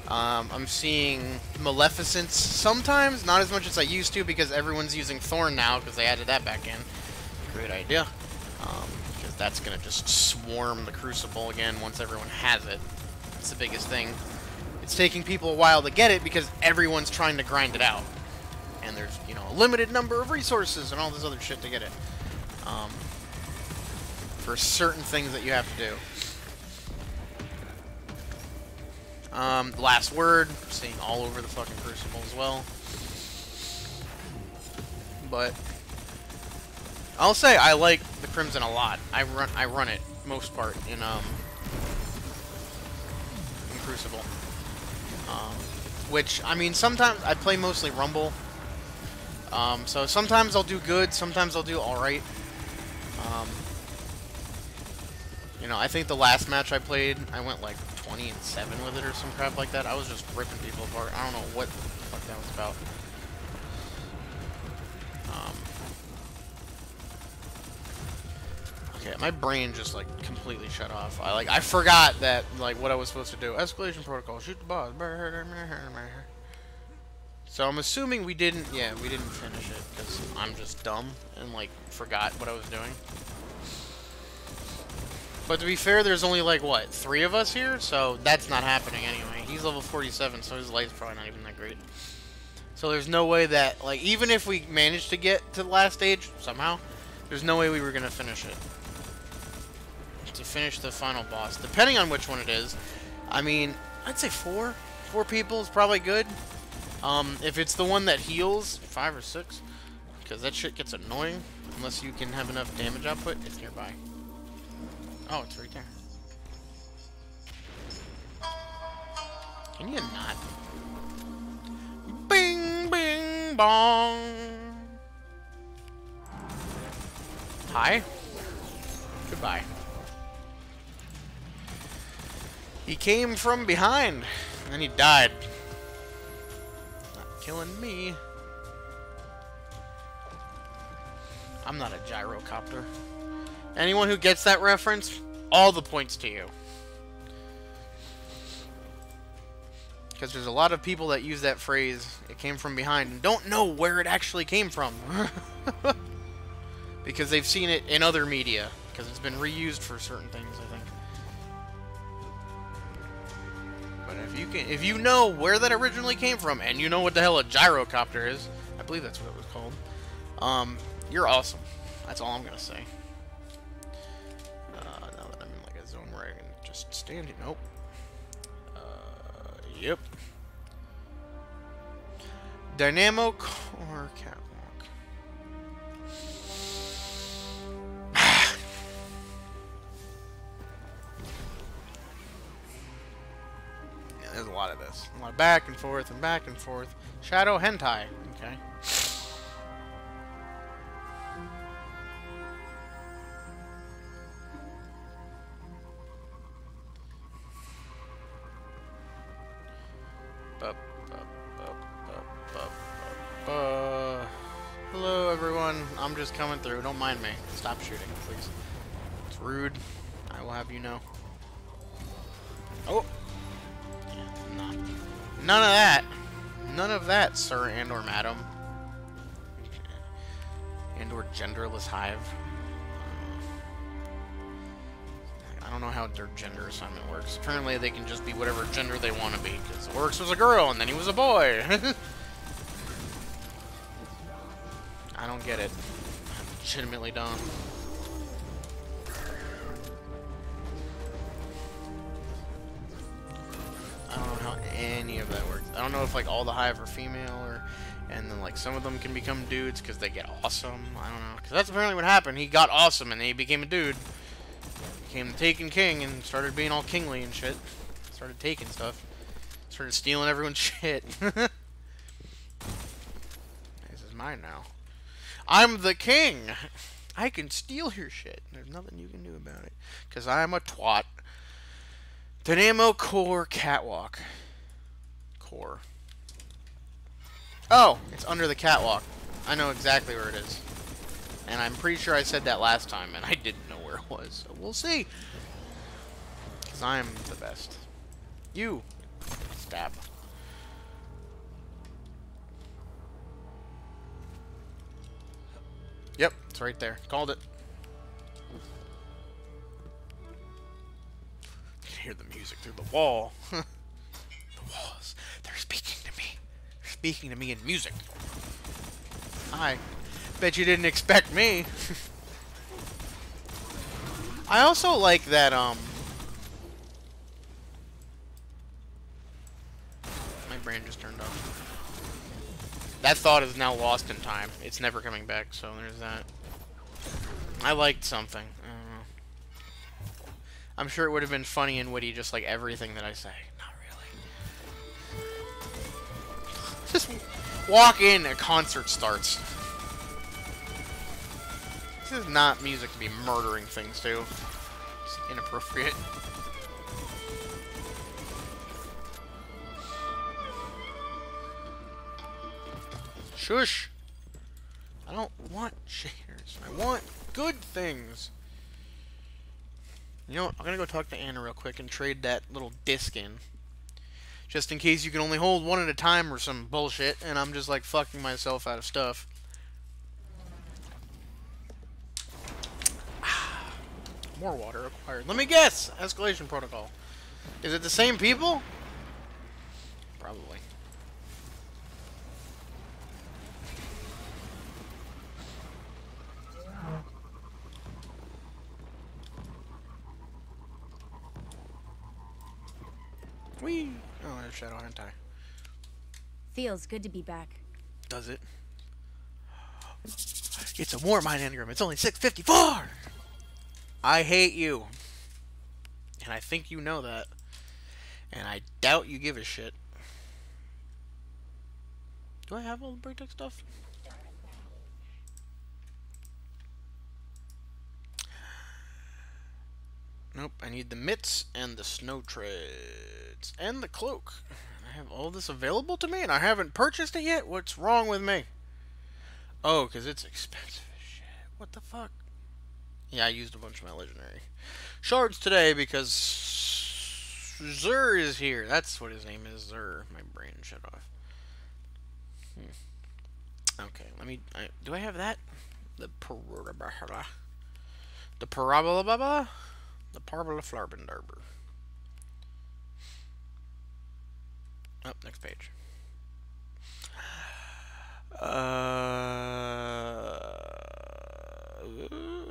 I'm seeing Maleficence sometimes, not as much as I used to because everyone's using Thorn now because they added that back in. Great idea. Because that's going to just swarm the Crucible again once everyone has it. It's the biggest thing. It's taking people a while to get it because everyone's trying to grind it out. And there's, you know, a limited number of resources and all this other shit to get it. For certain things that you have to do. Last word, seeing all over the fucking Crucible as well. But I'll say I like the Crimson a lot. I run it most part in Crucible. Which I mean sometimes I play mostly Rumble. So sometimes I'll do good, sometimes I'll do alright. You know, I think the last match I played, I went like 20-7 with it or some crap like that. I was just ripping people apart. I don't know what the fuck that was about. Okay, my brain just like completely shut off. I forgot that like what I was supposed to do. Escalation protocol, shoot the boss. So I'm assuming we didn't finish it because I'm just dumb and like forgot what I was doing. But to be fair, there's only, like, what, 3 of us here? So that's not happening anyway. He's level 47, so his light's probably not even that great. So there's no way that, like, even if we managed to get to the last stage, somehow, there's no way we were going to finish it. To finish the final boss. Depending on which one it is. I mean, I'd say 4. 4 people is probably good. If it's the one that heals, 5 or 6. Because that shit gets annoying. Unless you can have enough damage output. It's nearby. Oh, it's right there. Can you not? Bing, bing, bong. Hi. Goodbye. He came from behind, and then he died. Not killing me. I'm not a gyrocopter. Anyone who gets that reference, all the points to you. Because there's a lot of people that use that phrase, it came from behind, and don't know where it actually came from. Because they've seen it in other media. Because it's been reused for certain things, I think. But if you know where that originally came from, and you know what the hell a gyrocopter is, I believe that's what it was called, you're awesome. That's all I'm going to say. Now that I'm in like a zone where I can just stand it. Nope. Yep. Dynamo Core Catwalk. Yeah, there's a lot of this. A lot of back and forth and back and forth. Shadow hentai. Okay. Hello, everyone. I'm just coming through. Don't mind me. Stop shooting, please. It's rude. I will have you know. Oh. Yeah, none of that. None of that, sir and/or madam. And/or genderless hive. I don't know how their gender assignment works. Apparently, they can just be whatever gender they want to be. Because Oryx was a girl, and then he was a boy. I don't get it. I legitimately don't. I don't know how any of that works. I don't know if like all the hive are female or, and then like some of them can become dudes because they get awesome. I don't know. Because that's apparently what happened. He got awesome and then he became a dude. Became the Taken King and started being all kingly and shit. Started taking stuff. Started stealing everyone's shit. This is mine now. I'm the king! I can steal your shit. There's nothing you can do about it. Because I'm a twat. Dynamo Core Catwalk. Core. Oh! It's under the catwalk. I know exactly where it is. And I'm pretty sure I said that last time, and I didn't know where it was. So we'll see. Because I'm the best. You. Stab. Yep, it's right there. Called it. You can hear the music through the wall. The walls. They're speaking to me. They're speaking to me in music. Hi. Bet you didn't expect me. I also like that, my brain just turned off. That thought is now lost in time. It's never coming back, so there's that. I liked something. I don't know. I'm sure it would have been funny and witty, just like everything that I say. Not really. Just walk in, a concert starts. This is not music to be murdering things to. It's inappropriate. Shush! I don't want shaders. I want good things. You know what? I'm gonna go talk to Anna real quick and trade that little disc in. Just in case you can only hold one at a time or some bullshit, and I'm just like fucking myself out of stuff. More water required. Let me guess! Escalation protocol. Is it the same people? Probably. Whee! Oh, there's Shadow Hentai. Feels good to be back. Does it? It's a war mine engram. It's only 654! I hate you. And I think you know that. And I doubt you give a shit. Do I have all the breakdown stuff? Nope, I need the mitts and the snow treads and the cloak. I have all this available to me and I haven't purchased it yet? What's wrong with me? Oh, because it's expensive as shit. What the fuck? Yeah, I used a bunch of my legendary shards today because Zur is here. That's what his name is, Zur. My brain shut off. Okay, let me... do I have that? The parabola... The parabola... The Parbola Flarbendarber. Oh, next page.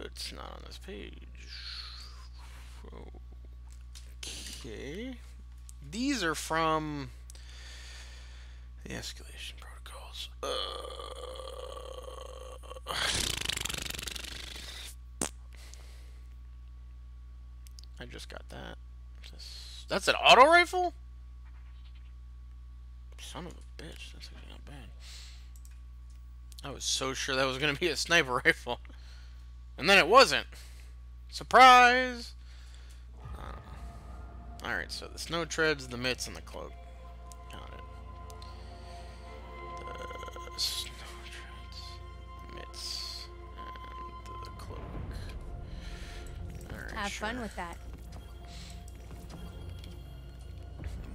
It's not on this page. Okay. These are from the escalation protocols. else? I just got that. That's an auto rifle? Son of a bitch. That's actually not bad. I was so sure that was going to be a sniper rifle. And then it wasn't. Surprise! Alright, so the snow treads, the mitts, and the cloak. Got it. The snow treads, mitts, and the cloak. Alright, Have fun with that.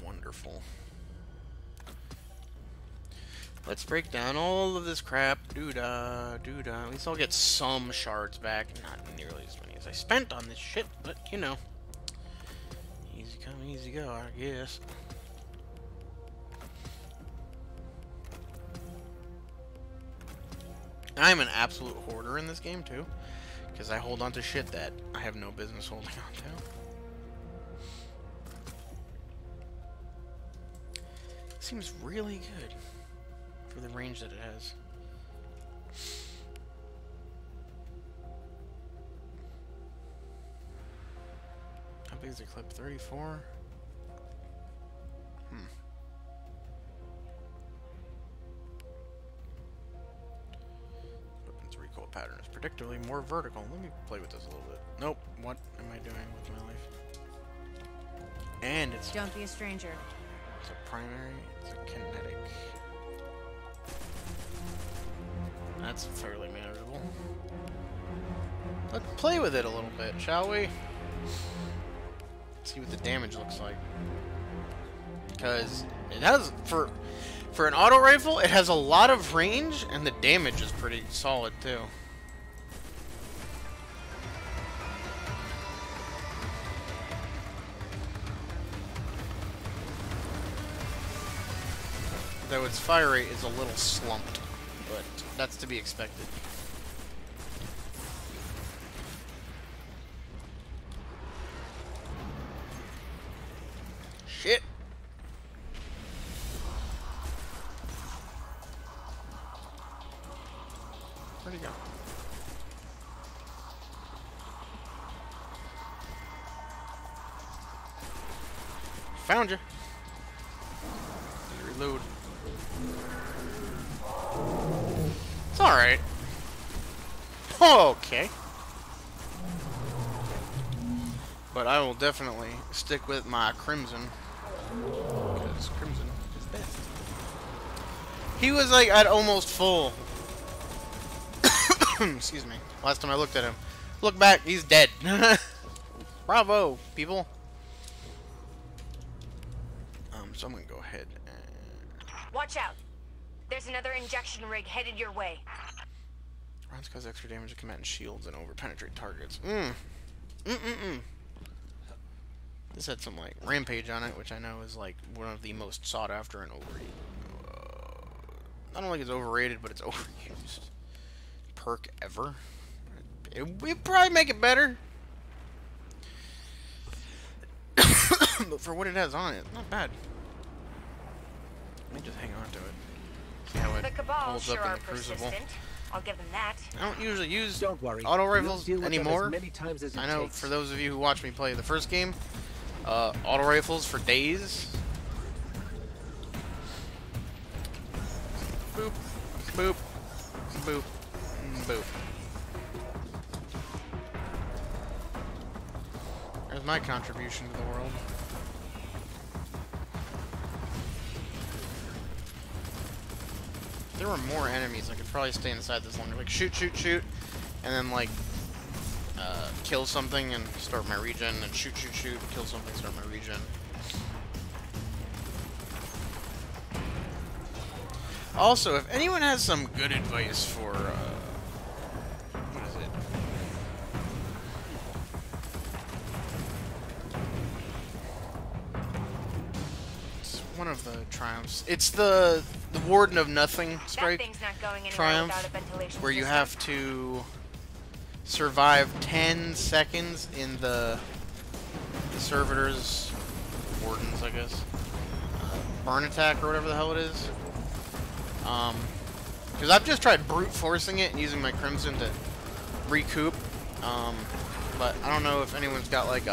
Wonderful. Let's break down all of this crap. Doo-dah, doo-dah. At least I'll get some shards back. Not nearly as many as I spent on this shit, but, you know. Easy come, easy go, I guess. I'm an absolute hoarder in this game, too. Because I hold on to shit that I have no business holding on to. Seems really good for the range that it has. How big is the clip? 34? Weapon's recoil pattern is predictably more vertical. Let me play with this a little bit. Nope. What am I doing with my life? And it's... Don't be a stranger. It's a primary, it's a kinetic. That's fairly manageable. Let's play with it a little bit, shall we? See what the damage looks like. Because it has, for an auto rifle, it has a lot of range, and the damage is pretty solid too. Though its fire rate is a little slumped, but that's to be expected. Shit! Where'd he go? Found you! Reload. It's alright. Okay. But I will definitely stick with my Crimson. Because Crimson is best. He was like at almost full. Excuse me. Last time I looked at him. Look back, he's dead. Bravo, people. So I'm gonna go ahead and... Watch out. There's another injection rig headed your way. Rounds cause extra damage to combatant shields and over-penetrate targets. This had some, like, rampage on it, which I know is, like, one of the most sought-after and overrated. I don't think it's overrated, but it's overused. Perk ever. We'd probably make it better. But for what it has on it, not bad. Let me just hang on to it. See how it The Cabal holds sure up in are the Crucible. persistent. I'll give them that. I don't usually use Don't worry. auto rifles We'll deal with them anymore. as many times as it I know takes. for those of you who watched me play the first game, auto rifles for days. Boop, boop, boop, boop. There's my contribution to the world. If there were more enemies, I could probably stay inside this longer. Like shoot, shoot, shoot, and then like kill something and start my regen, and shoot, shoot, shoot, kill something, start my regen. Also, if anyone has some good advice for what is it? It's one of the triumphs. It's the Warden of Nothing strike That thing's not going anywhere triumph, without a ventilation where you system. have to survive 10 seconds in the servitors, wardens, I guess, burn attack or whatever the hell it is. Because I've just tried brute forcing it and using my Crimson to recoup. But I don't know if anyone's got like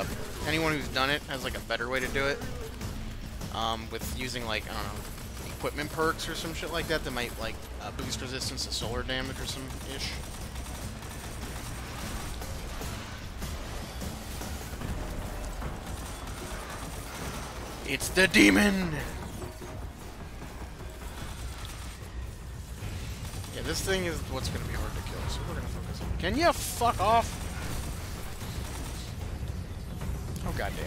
anyone who's done it has like a better way to do it. With using like, I don't know, equipment perks or some shit like that might like boost resistance to solar damage or some ish. It's the demon! Yeah, this thing is what's gonna be hard to kill, so we're gonna focus on. Can you fuck off? Oh goddamn.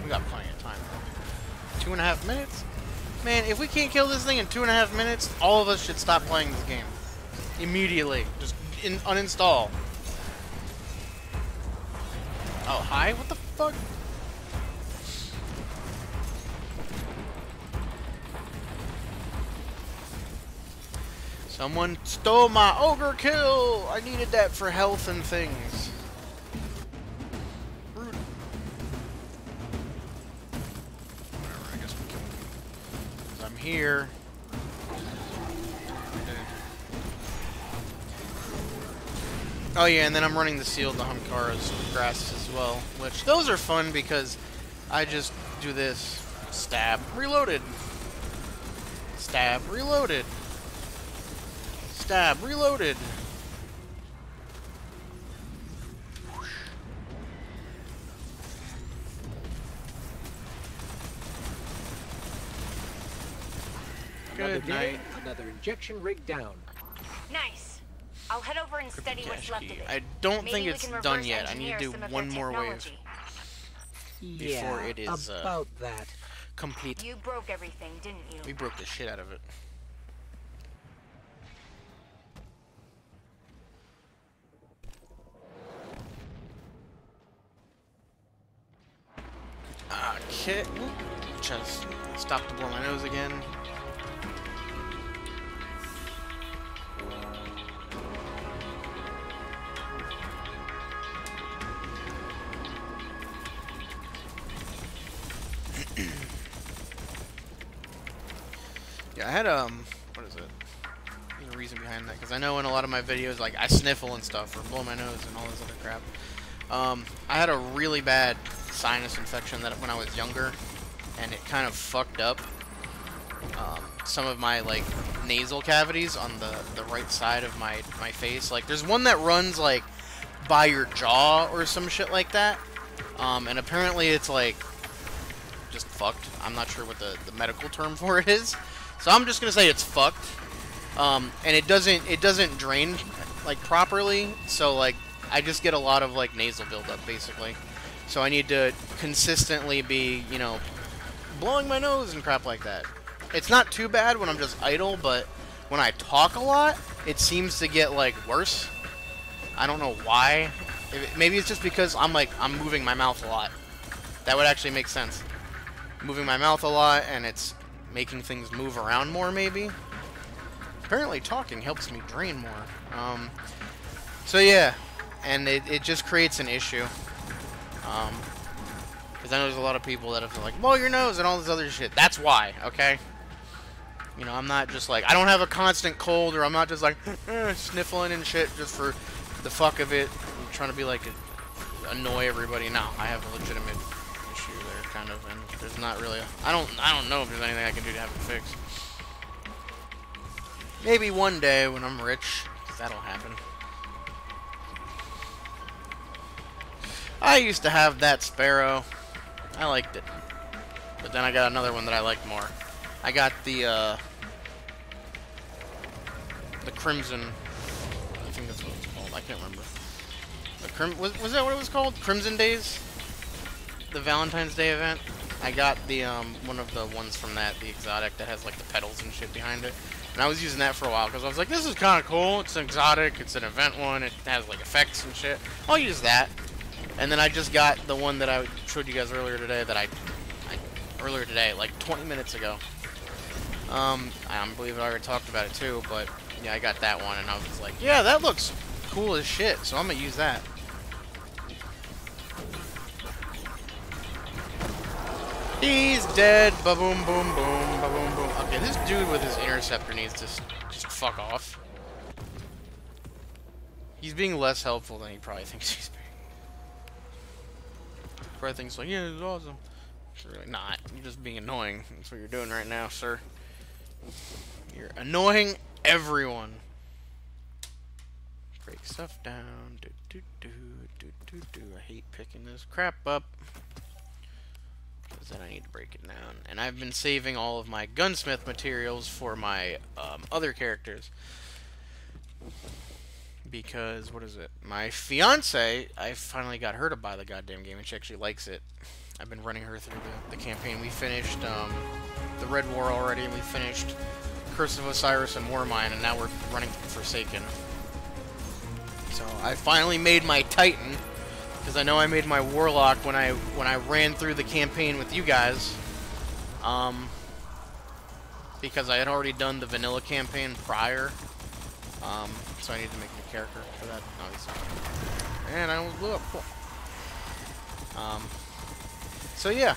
We got plenty of time. 2.5 minutes? Man, if we can't kill this thing in 2.5 minutes, all of us should stop playing this game. Immediately. Just uninstall. Oh, hi? What the fuck? Someone stole my ogre kill! I needed that for health and things. Rude. Whatever, I guess we kill him. 'Cause I'm here. Oh yeah, and then I'm running the Sealed the Humkara's grasses as well, which those are fun because I just do this. Stab, reloaded. Stab, reloaded. Stab, reloaded. Good night. Another injection rig down. Nice. I'll head over and study what's left of it. I don't Maybe think we it's can done reverse yet. I need to engineer do some of one their more wave technology. before it is about that. complete. You broke everything, didn't you? We broke the shit out of it. Okay. Just stop to blow my nose again. Yeah, I had what is it? There's a reason behind that, because I know in a lot of my videos, like, I sniffle and stuff, or blow my nose and all this other crap. I had a really bad sinus infection that when I was younger, and it kind of fucked up some of my, like, nasal cavities on the right side of my face. Like, there's one that runs, like, by your jaw or some shit like that, and apparently it's, like, just fucked. I'm not sure what the medical term for it is. So I'm just gonna say it's fucked, and it doesn't drain like properly. So like I just get a lot of like nasal buildup basically. So I need to consistently be, you know, blowing my nose and crap like that. It's not too bad when I'm just idle, but when I talk a lot, it seems to get like worse. I don't know why. Maybe it's just because I'm moving my mouth a lot. That would actually make sense. Moving my mouth a lot, and it's making things move around more, maybe. Apparently talking helps me drain more. So yeah, and it just creates an issue. Because I know there's a lot of people that have to like, blow your nose and all this other shit. That's why, okay? You know, I'm not just like, I don't have a constant cold, or I'm not just like, sniffling and shit just for the fuck of it. I'm trying to be like, annoy everybody. No, I have a legitimate issue there, kind of, and there's not really I don't know if there's anything I can do to have it fixed. Maybe one day when I'm rich, that'll happen. I used to have that sparrow. I liked it. But then I got another one that I liked more. I got the Crimson, I think that's what it's called. I can't remember. Was that what it was called? Crimson Days? The Valentine's Day event? I got the, one of the ones from that, the exotic that has, like, the petals and shit behind it. And I was using that for a while, because I was like, this is kind of cool. It's an exotic, it's an event one, it has, like, effects and shit. I'll use that. And then I just got the one that I showed you guys earlier today, like 20 minutes ago. I believe I already talked about it too, but yeah, I got that one, and I was like, yeah, that looks cool as shit, so I'm gonna use that. He's dead. Ba-boom, boom, boom, ba-boom, boom. Okay, this dude with his interceptor needs to just fuck off. He's being less helpful than he probably thinks he's being. Probably thinks like, yeah, this is awesome. It's really not. You're just being annoying. That's what you're doing right now, sir. You're annoying everyone. Break stuff down. Do do do do do do. I hate picking this crap up. Because then I need to break it down. And I've been saving all of my gunsmith materials for my other characters. Because, what is it? My fiance, I finally got her to buy the goddamn game, and she actually likes it. I've been running her through the campaign. We finished the Red War already, and we finished Curse of Osiris and Warmind, and now we're running through Forsaken. So I finally made my Titan, because I know I made my Warlock when I ran through the campaign with you guys. Because I had already done the vanilla campaign prior. So I need to make a new character for that, obviously. And I almost blew up. Cool. So yeah.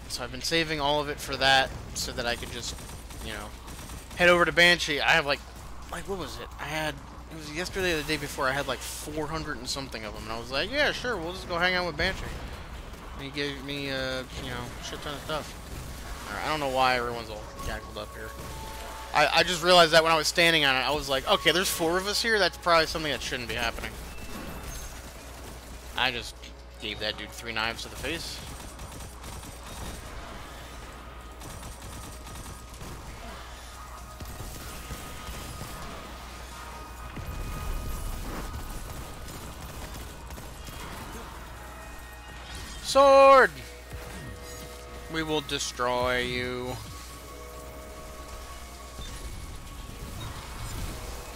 So I've been saving all of it for that, so that I could just, you know, head over to Banshee. I have like what was it? It was yesterday or the day before. I had like 400 and something of them, and I was like, yeah, sure, we'll just go hang out with Banshee. And he gave me, you know, shit ton of stuff. Alright, I don't know why everyone's all gaggled up here. I just realized that when I was standing on it, I was like, okay, there's 4 of us here. That's probably something that shouldn't be happening. I just gave that dude 3 knives to the face. Sword! We will destroy you.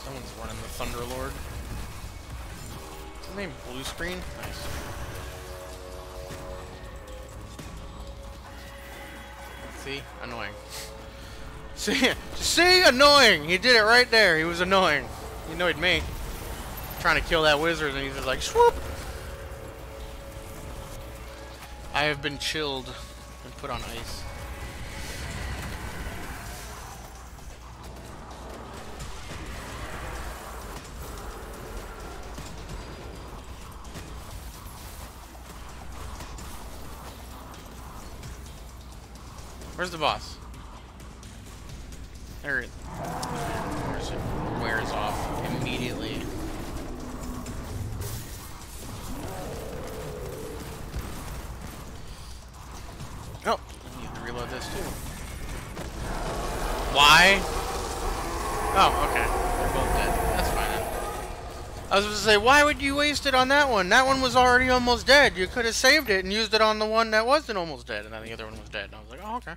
Someone's running the Thunderlord. What's his name? Blue screen? Nice. See? Annoying. See? Annoying! He did it right there. He was annoying. He annoyed me. Trying to kill that wizard, and he's just like, swoop! I have been chilled and put on ice. Where's the boss? There it wears off immediately. Oh, I need to reload this too. Why? Oh, okay. They're both dead. That's fine then. I was going to say, why would you waste it on that one? That one was already almost dead. You could have saved it and used it on the one that wasn't almost dead, and then the other one was dead. And I was like, oh, okay.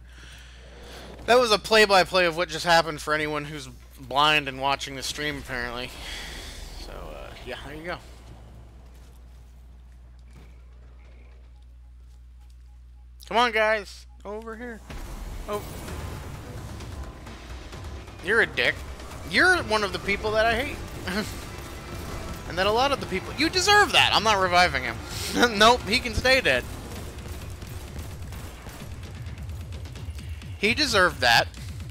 That was a play-by-play of what just happened for anyone who's blind and watching the stream, apparently. So, yeah, there you go. Come on, guys. Over here. Oh. You're a dick. You're one of the people that I hate. And that a lot of the people... You deserve that. I'm not reviving him. Nope, he can stay dead. He deserved that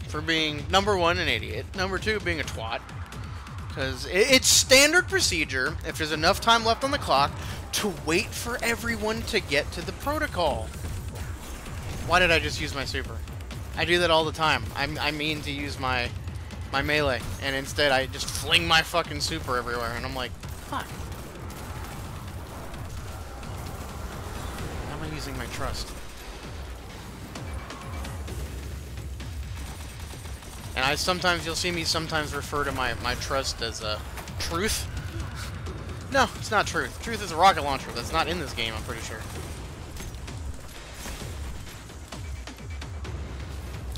for being, number 1, an idiot. Number 2, being a twat. Because it's standard procedure, if there's enough time left on the clock, to wait for everyone to get to the protocol. Why did I just use my super? I do that all the time. I mean to use my melee, and instead I just fling my fucking super everywhere, and I'm like, fuck. How am I using my trust? And sometimes you'll see me sometimes refer to my trust as truth. No, it's not truth. Truth is a rocket launcher. That's not in this game, I'm pretty sure.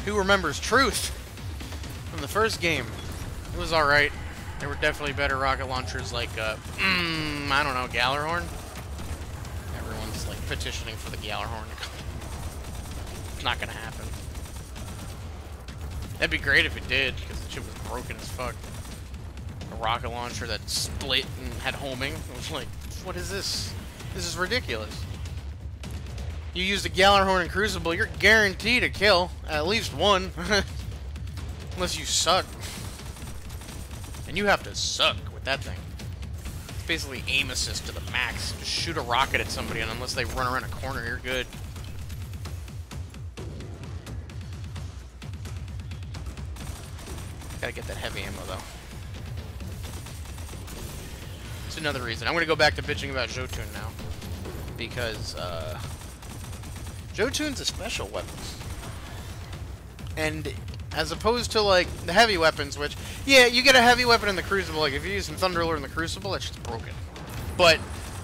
Who remembers truth from the first game? It was alright. There were definitely better rocket launchers like, I don't know, Gallarhorn? Everyone's like petitioning for the Gallarhorn to come. It's not gonna happen. That'd be great if it did, because the shit was broken as fuck. A rocket launcher that split and had homing. It was like, what is this? This is ridiculous. You use the Gjallarhorn and Crucible, you're guaranteed to kill at least one. Unless you suck. And you have to suck with that thing. It's basically aim assist to the max. Just shoot a rocket at somebody, and unless they run around a corner, you're good. Gotta get that heavy ammo, though. It's another reason. I'm gonna go back to bitching about Jotun now. Because, Jotun's a special weapon. And as opposed to, like, the heavy weapons, which, yeah, you get a heavy weapon in the Crucible. Like, if you're using Thunderlord in the Crucible, that's just broken. But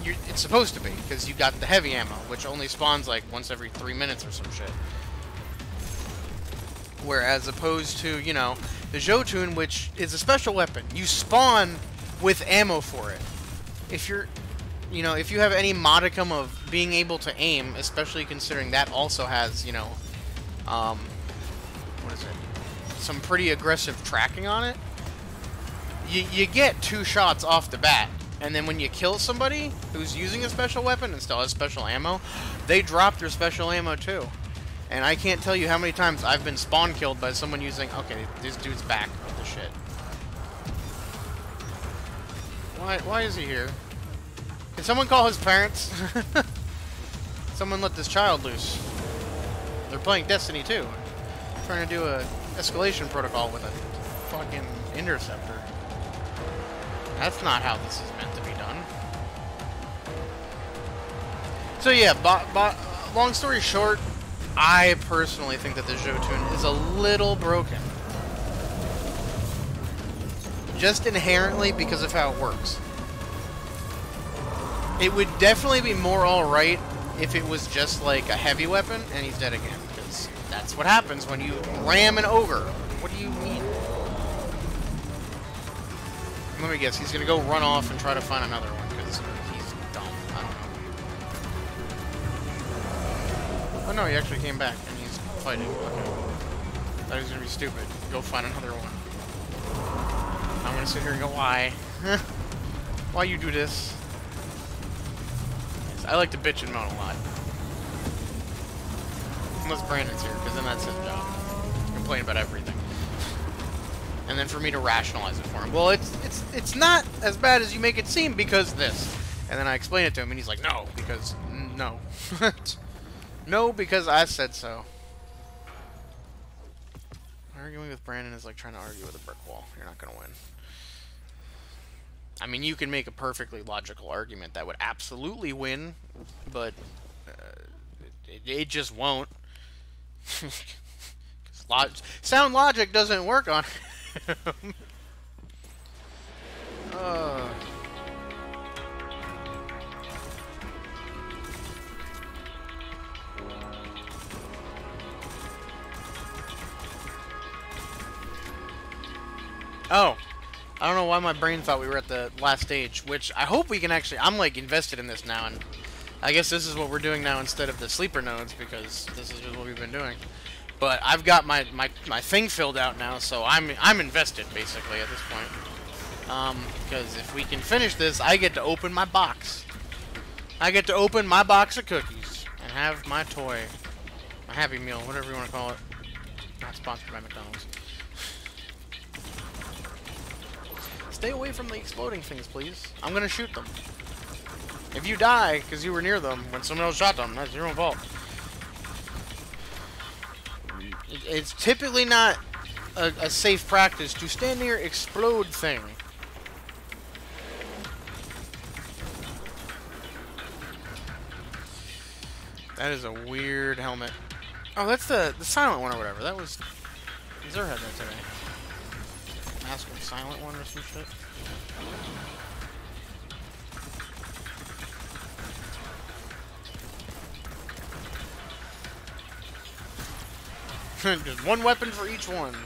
it's supposed to be, because you got the heavy ammo, which only spawns, like, once every 3 minutes or some shit. Whereas opposed to, you know, the Jotun, which is a special weapon. You spawn with ammo for it. If you're... You know, if you have any modicum of being able to aim, especially considering that also has, you know, what is it? Some pretty aggressive tracking on it. You get 2 shots off the bat, and then when you kill somebody who's using a special weapon and still has special ammo, they drop their special ammo too. And I can't tell you how many times I've been spawn killed by someone using, okay, this dude's back with the shit. Why is he here? Can someone call his parents? Someone let this child loose. They're playing Destiny 2. Trying to do a escalation protocol with a fucking interceptor. That's not how this is meant to be done. So yeah, long story short, I personally think that the Jotun is a little broken. Just inherently because of how it works. It would definitely be more alright if it was just like a heavy weapon and he's dead again. Because that's what happens when you ram an ogre. What do you mean? Let me guess, he's gonna go run off and try to find another one because he's dumb. I don't know. Oh no, he actually came back and he's fighting. Okay. Thought he was gonna be stupid. Go find another one. I'm gonna sit here and go, why? Why you do this? I like to bitch and moan a lot. Unless Brandon's here, because then that's his job. Complain about everything. And then for me to rationalize it for him. Well, it's not as bad as you make it seem because this. And then I explain it to him, and he's like, no, because... No. No, because I said so. Arguing with Brandon is like trying to argue with a brick wall. You're not going to win. I mean, you can make a perfectly logical argument that would absolutely win, but it just won't. Sound logic doesn't work on him. Oh. I don't know why my brain thought we were at the last stage, which I hope we can actually... I'm, like, invested in this now, and I guess this is what we're doing now instead of the sleeper nodes, because this is just what we've been doing. But I've got my thing filled out now, so I'm invested, basically, at this point. Because if we can finish this, I get to open my box. I get to open my box of cookies and have my toy. My Happy Meal, whatever you want to call it. Not sponsored by McDonald's. Stay away from the exploding things, please. I'm gonna shoot them. If you die because you were near them when someone else shot them, that's your own fault. It's typically not a safe practice to stand near explode thing. That is a weird helmet. Oh, that's the silent one or whatever. That was... Zer had that today. Mask with silent one or some shit. Just one weapon for each one.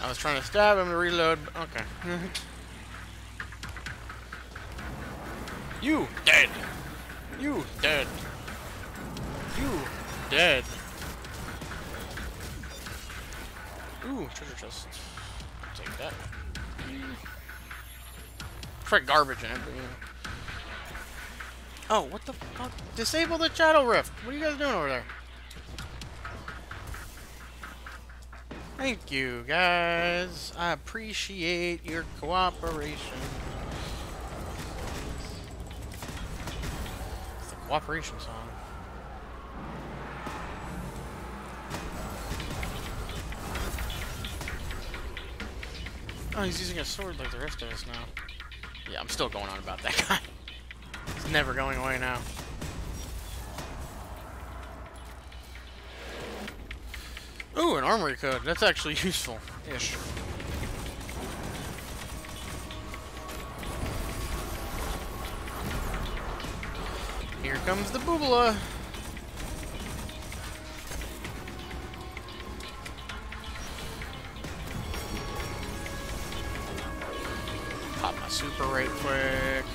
I was trying to stab him to reload. Okay. You dead. You dead. You dead. Ooh, treasure chest. I'll take that. It's like garbage in it, but you know. Oh, what the fuck? Disable the shadow rift. What are you guys doing over there? Thank you, guys. I appreciate your cooperation. It's the cooperation song. Oh, he's using a sword like the rest of us now. Yeah, I'm still going on about that guy. He's never going away now. Ooh, an armory code. That's actually useful-ish. Here comes the boobala. Pop my super right quick.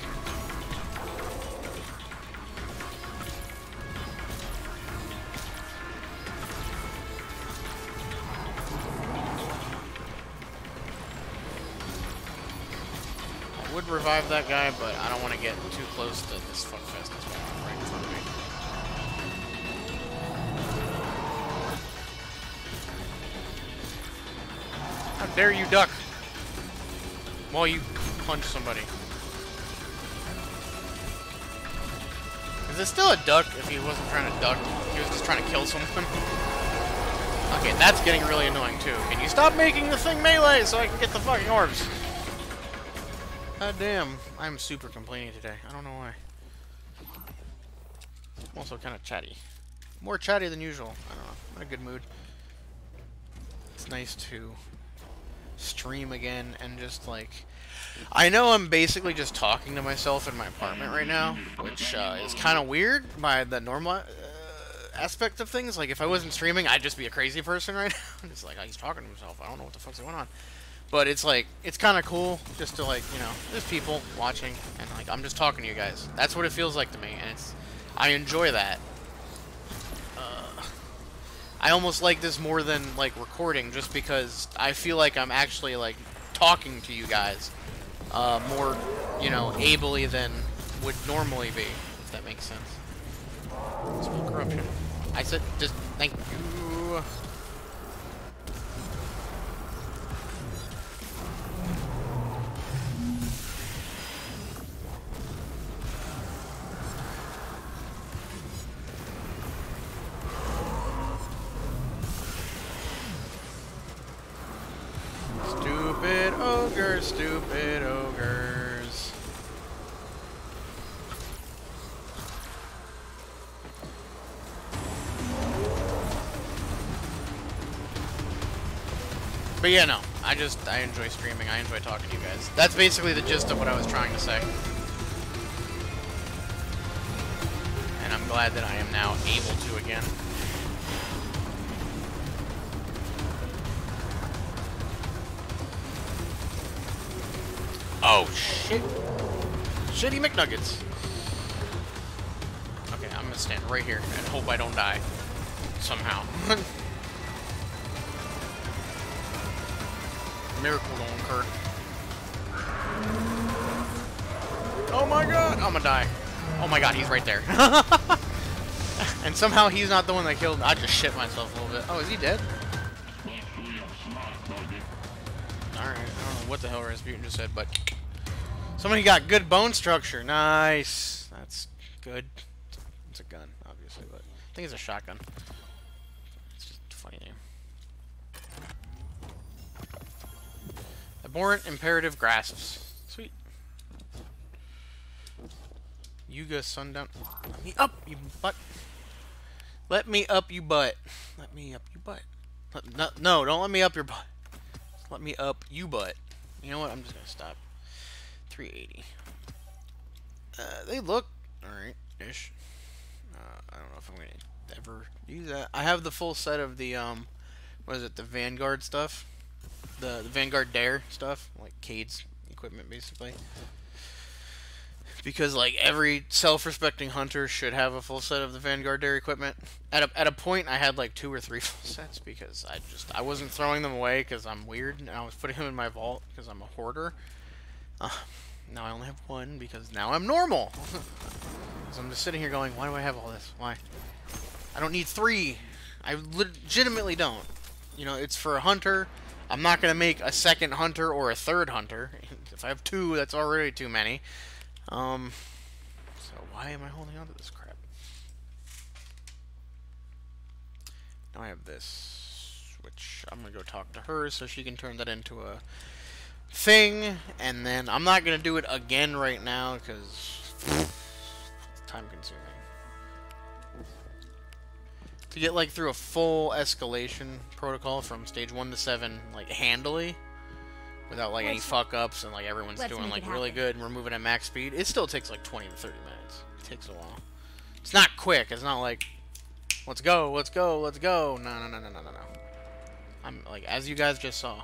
I would revive that guy, but I don't want to get too close to this fuckfest that's going on right in front of me. How dare you duck while you punch somebody? Is it still a duck if he wasn't trying to duck? He was just trying to kill someone? Okay, that's getting really annoying too. Can you stop making the thing melee so I can get the fucking orbs? God damn, I'm super complaining today. I don't know why. I'm also kind of chatty. More chatty than usual. I don't know. I'm in a good mood. It's nice to stream again and just like... I know I'm basically just talking to myself in my apartment right now, which is kind of weird by the normal aspect of things. Like, if I wasn't streaming, I'd just be a crazy person right now. It's like, he's talking to himself. I don't know what the fuck's going on. But it's like, it's kind of cool just to like, you know, there's people watching and like, I'm just talking to you guys. That's what it feels like to me, and it's, I enjoy that. I almost like this more than like recording, just because I feel like I'm actually like talking to you guys more, you know, ably than would normally be, if that makes sense. Small corruption. I said just thank you. Stupid ogres, stupid ogres. But yeah, no, I enjoy streaming, I enjoy talking to you guys. That's basically the gist of what I was trying to say. And I'm glad that I am now able to again. Oh, shit. Shitty McNuggets. Okay, I'm gonna stand right here and hope I don't die. Somehow. Miracle don't occur. Oh my god! I'm gonna die. Oh my god, he's right there. And somehow he's not the one that killed. I just shit myself a little bit. Oh, is he dead? Alright, I don't know what the hell Rasputin just said, but somebody got good bone structure. Nice. That's good. It's a gun, obviously, but I think it's a shotgun. It's just a funny name. Abhorrent imperative grasps. Sweet. Yuga sundown. Let me up, you butt. Let me up, you butt. Let me up, you butt. No, don't let me up your butt. Let me up, you butt. You know what? I'm just gonna stop. 380. They look alright-ish. I don't know if I'm gonna ever use that. I have the full set of the what is it? The Vanguard stuff. The Vanguard Dare stuff, like Cade's equipment, basically. Because like every self-respecting hunter should have a full set of the Vanguard Dare equipment. At a point, I had like 2 or 3 full sets because I wasn't throwing them away because I'm weird, and I was putting them in my vault because I'm a hoarder. Now I only have 1 because now I'm normal. So I'm just sitting here going, why do I have all this? Why? I don't need 3. I legitimately don't. You know, it's for a hunter. I'm not going to make a second hunter or a third hunter. If I have 2, that's already too many. So why am I holding on to this crap? Now I have this, which I'm going to go talk to her so she can turn that into a thing. And then I'm not going to do it again right now because it's time consuming. To get like through a full escalation protocol from stage 1 to 7 like handily without like any fuck ups and like everyone's doing like really good and we're moving at max speed, it still takes like 20 to 30 minutes. It takes a while. It's not quick. It's not like let's go, let's go, let's go. No. I'm like, as you guys just saw,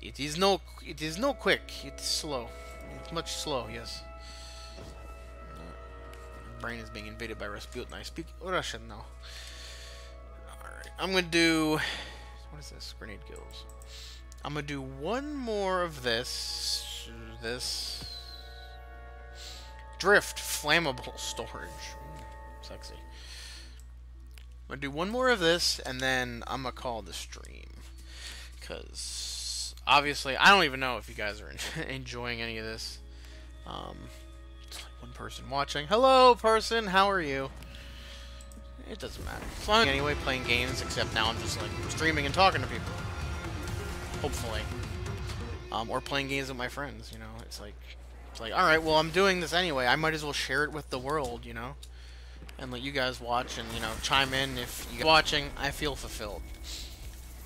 it is no quick. It's slow. It's much slow. Yes. Brain is being invaded by Rasputin. I speak Russian now. Alright, I'm gonna do... What is this? Grenade kills. I'm gonna do one more of this. Drift. Flammable storage. Sexy. I'm gonna do one more of this, and then I'm gonna call the stream. Because, obviously, I don't even know if you guys are enjoying any of this. One person watching. Hello, person. How are you? It doesn't matter. As long as anyway, playing games. Except now I'm just like streaming and talking to people. Hopefully, or playing games with my friends. You know, it's like, all right. Well, I'm doing this anyway. I might as well share it with the world. You know, and let you guys watch and chime in if you're watching. I feel fulfilled.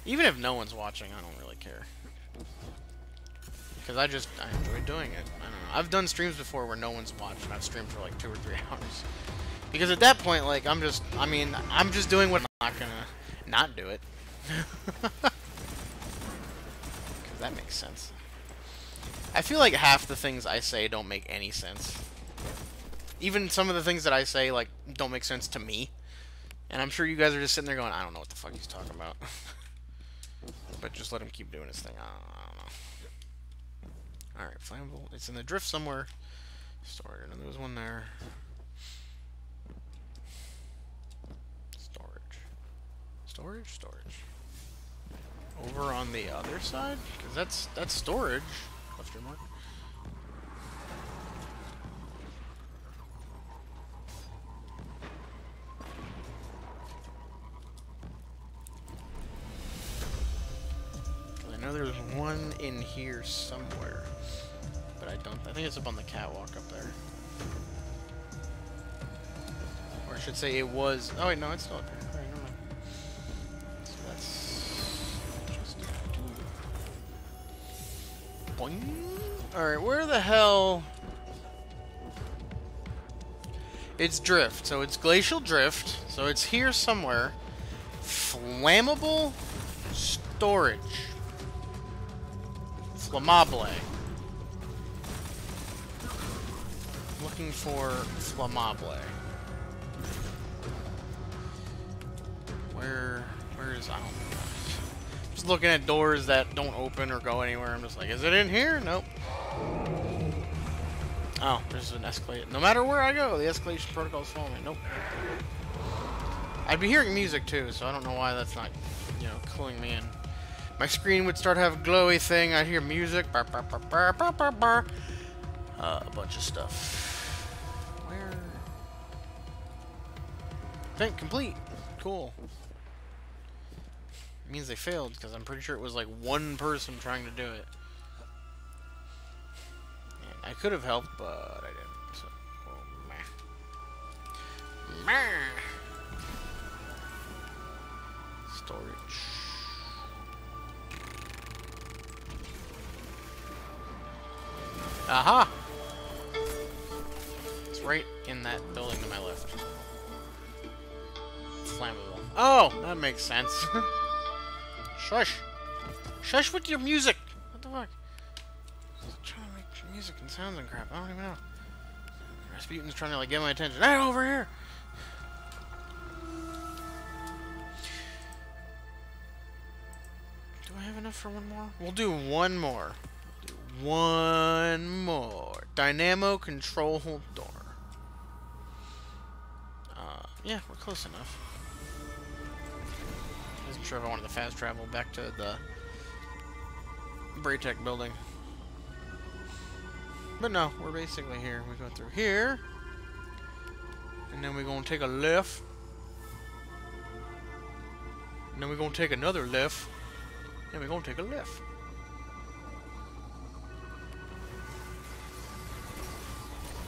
Even if no one's watching, I don't really care. Because I enjoy doing it. I don't know. I've done streams before where no one's watched, and I've streamed for like 2 or 3 hours. Because at that point, like, I'm just doing what I'm not gonna not do it. Because that makes sense. I feel like half the things I say don't make any sense. Even some of the things that I say, like, don't make sense to me. And I'm sure you guys are just sitting there going, I don't know what the fuck he's talking about. But just let him keep doing his thing. I don't know. Alright, flammable. It's in the drift somewhere. Storage. And there was one there. Storage. Over on the other side? Because that's storage. Question mark. I know there's one in here somewhere. But I think it's up on the catwalk up there. Or I should say it was... Oh wait, no, it's still up here. Alright, never mind. So let's just do... Boing! Alright, where the hell... It's drift, so it's glacial drift. So it's here somewhere. Flammable storage. Flammable. Looking for flammable. Where is, I don't know. Just looking at doors that don't open or go anywhere. I'm just like, is it in here? Nope. Oh, there's an escalator. No matter where I go, the escalation protocol is following me. Nope. I'd be hearing music too, so I don't know why that's not, cluing me in. My screen would start to have a glowy thing. I'd hear music. A bunch of stuff. Where? Event complete. Cool. It means they failed, because I'm pretty sure it was like one person trying to do it. And I could have helped, but I didn't. So, meh. Meh. Storage. Aha! It's right in that building to my left. Flammable. Oh, that makes sense. Shush! Shush with your music! What the fuck? I'm trying to make music and sounds and crap. I don't even know. Rasputin's trying to like get my attention. Hey, over here! Do I have enough for one more? We'll do one more. One more. Dynamo control door. Yeah, we're close enough. I wasn't sure if I wanted to fast travel back to the Braytech building. But no, we're basically here. We go through here. And then we're going to take a left. And then we're going to take another left. And we're going to take a left.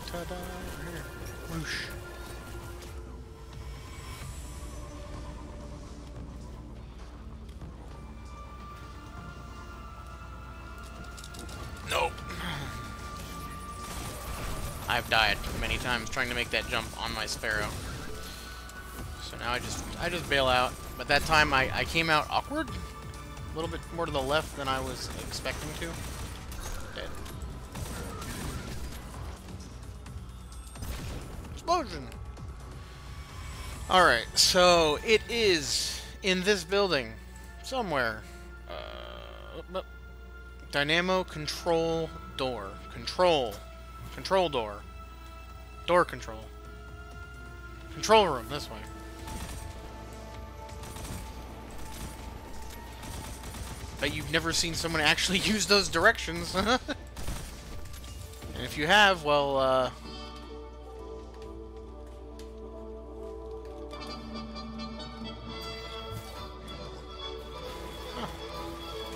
Ta-da! Here. Whoosh. Nope. I've died many times trying to make that jump on my Sparrow. So now I just bail out. But that time I came out awkward. A little bit more to the left than I was expecting to. Dead. Explosion! Alright, so it is in this building somewhere. Dynamo control door. Control door. Door control. Control room, this way. Bet you've never seen someone actually use those directions. And if you have, well, huh.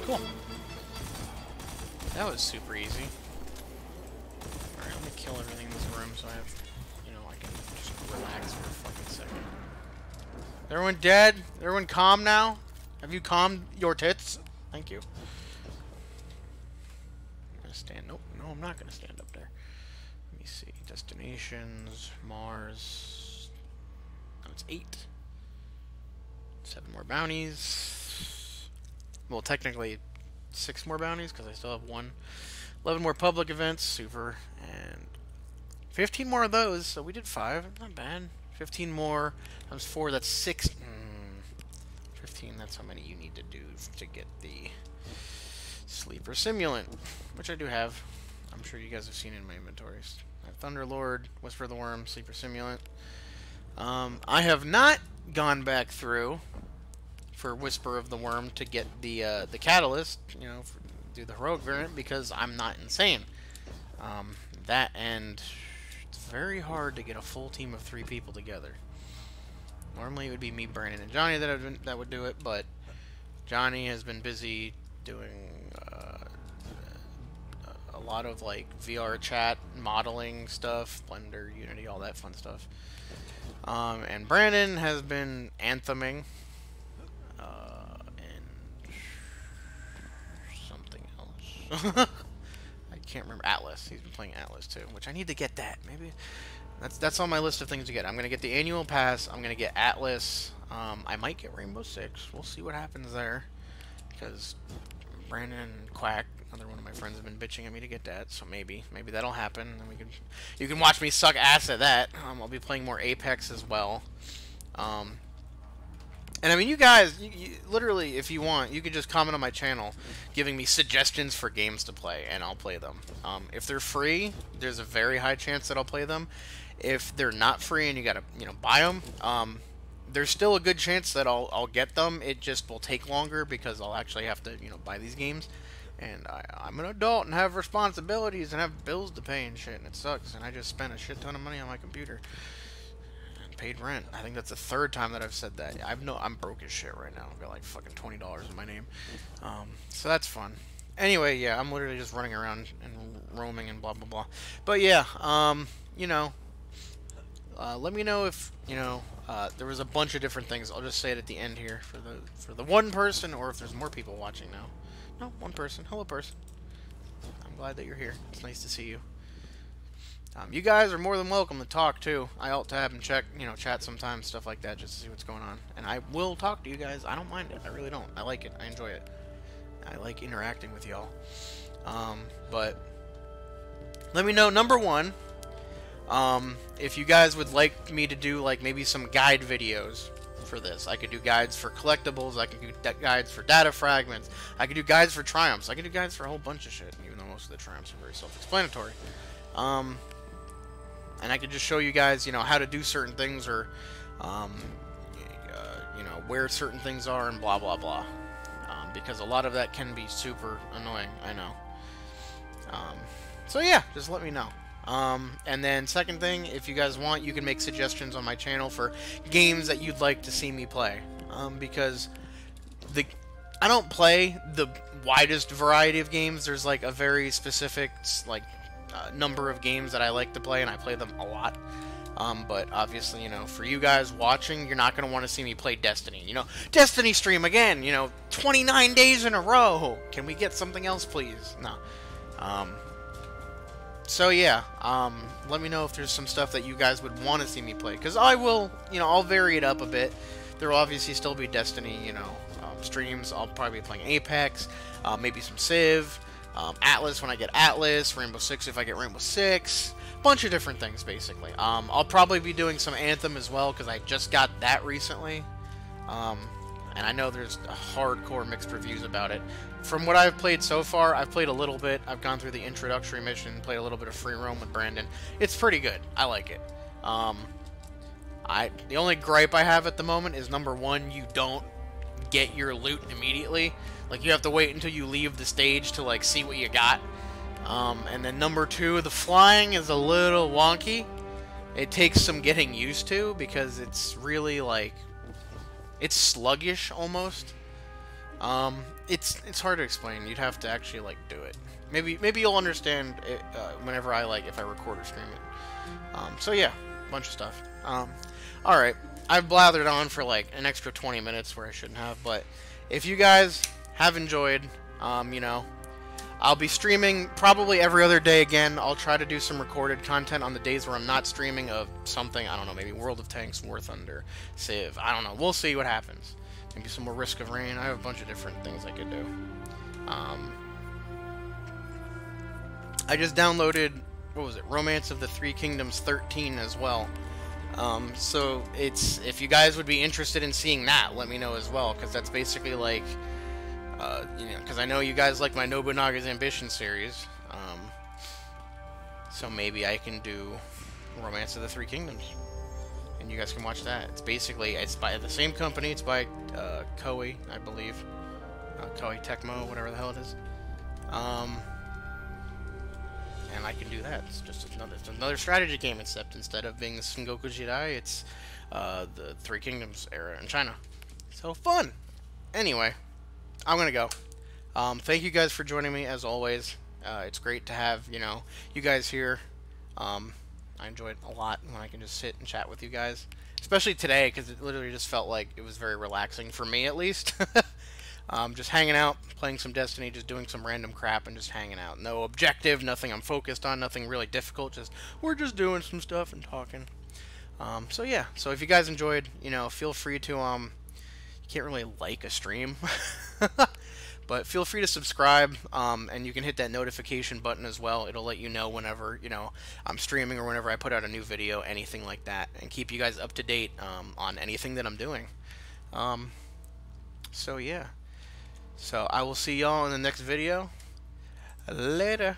Cool. That was super easy. Alright, let me kill everything in this room so I have, you know, I can just relax for a fucking second. Everyone dead? Everyone calm now? Have you calmed your tits? Thank you. I'm gonna stand. Nope, no, I'm not gonna stand up there. Let me see. Destinations, Mars. Oh, it's 8. 7 more bounties. Well, technically 6 more bounties because I still have 1. 11 more public events, super, and 15 more of those. So we did 5. Not bad. 15 more times 4. That's 6. 15, that's how many you need to do to get the sleeper simulant, which I do have. I'm sure you guys have seen in my inventories. Thunderlord, Whisper of the Worm, sleeper simulant. I have not gone back through for Whisper of the Worm to get the catalyst, you know, do the heroic variant because I'm not insane. That and it's very hard to get a full team of 3 people together. Normally it would be me, Brandon, and Johnny that would do it, but Johnny has been busy doing a lot of like VR chat modeling stuff, Blender, Unity, all that fun stuff. And Brandon has been antheming and something else. I can't remember. Atlas. He's been playing Atlas too, which I need to get that. Maybe. That's on my list of things to get. I'm gonna get the annual pass. I'm gonna get Atlas. I might get Rainbow Six. We'll see what happens there, because Brandon and Quack, another one of my friends, have been bitching at me to get that. So maybe that'll happen. And you can watch me suck ass at that. I'll be playing more Apex as well. And I mean, you guys, you literally, if you want, you could just comment on my channel, giving me suggestions for games to play, and I'll play them. If they're free, there's a very high chance that I'll play them. If they're not free and you gotta, you know, buy them, there's still a good chance that I'll get them. It just will take longer because I'll actually have to, you know, buy these games. And I'm an adult and have responsibilities and have bills to pay and shit, and it sucks. And I just spent a shit ton of money on my computer. Paid rent. I think that's the 3rd time that I've said that. I'm broke as shit right now. I've got like fucking $20 in my name. So that's fun. Anyway, yeah, I'm literally just running around and roaming and blah blah blah. But yeah, you know, let me know if, you know, there was a bunch of different things. I'll just say it at the end here for the one person, or if there's more people watching now. No, one person. Hello, person. I'm glad that you're here. It's nice to see you. You guys are more than welcome to talk too. I alt tab and check, you know, chat sometimes, stuff like that, just to see what's going on. And I will talk to you guys. I don't mind it. I really don't. I like it. I enjoy it. I like interacting with y'all. But let me know, number 1, if you guys would like me to do like maybe some guide videos for this. I could do guides for collectibles. I could do guides for data fragments. I could do guides for triumphs. I could do guides for a whole bunch of shit, even though most of the triumphs are very self-explanatory. And I could just show you guys, you know, how to do certain things, or you know, where certain things are and blah blah blah. Because a lot of that can be super annoying, I know. So yeah, just let me know. And then second thing, if you guys want, you can make suggestions on my channel for games that you'd like to see me play. Because I don't play the widest variety of games. There's like a very specific number of games that I like to play, and I play them a lot. But obviously, you know, for you guys watching, you're not going to want to see me play Destiny. You know, Destiny stream again, you know, 29 days in a row. Can we get something else, please? No. So yeah, let me know if there's some stuff that you guys would want to see me play. Because I will, you know, I'll vary it up a bit. There will obviously still be Destiny, you know, streams. I'll probably be playing Apex, maybe some Civ, Atlas when I get Atlas, Rainbow Six if I get Rainbow Six. Bunch of different things, basically. I'll probably be doing some Anthem as well, because I just got that recently. And I know there's hardcore mixed reviews about it. From what I've played so far, I've played a little bit. I've gone through the introductory mission, played a little bit of free roam with Brandon. It's pretty good. I like it. The only gripe I have at the moment is, number one, you don't get your loot immediately. Like, you have to wait until you leave the stage to, like, see what you got. And then number two, the flying is a little wonky. It takes some getting used to, because it's really, like, it's sluggish, almost. It's hard to explain. You'd have to actually, like, do it. Maybe you'll understand it, whenever if I record or stream it. So yeah, bunch of stuff. Alright, I've blathered on for, like, an extra 20 minutes where I shouldn't have, but if you guys have enjoyed, you know, I'll be streaming probably every other day again. I'll try to do some recorded content on the days where I'm not streaming of something. I don't know, maybe World of Tanks, War Thunder, Civ. I don't know. We'll see what happens. Maybe some more Risk of Rain. I have a bunch of different things I could do. I just downloaded, what was it, Romance of the Three Kingdoms 13 as well. So if you guys would be interested in seeing that, let me know as well, because that's basically like, you know, because I know you guys like my Nobunaga's Ambition series, so maybe I can do Romance of the Three Kingdoms, and you guys can watch that. It's by the same company. It's by Koei, I believe, Koei Tecmo, whatever the hell it is, and I can do that. It's just another strategy game, except instead of being the Sengoku Jidai, it's the Three Kingdoms era in China. So fun. Anyway, I'm gonna go. Thank you guys for joining me as always. It's great to have, you know, you guys here. I enjoy it a lot when I can just sit and chat with you guys, especially today, because it literally just felt like it was very relaxing for me, at least. Just hanging out, playing some Destiny, just doing some random crap and just hanging out. No objective, nothing I'm focused on, nothing really difficult. Just we're just doing some stuff and talking. So yeah. So if you guys enjoyed, you know, feel free to you can't really like a stream. But feel free to subscribe, and you can hit that notification button as well. It'll let you know whenever, you know, I'm streaming or whenever I put out a new video, anything like that, and keep you guys up to date on anything that I'm doing. So yeah. So I will see y'all in the next video. Later.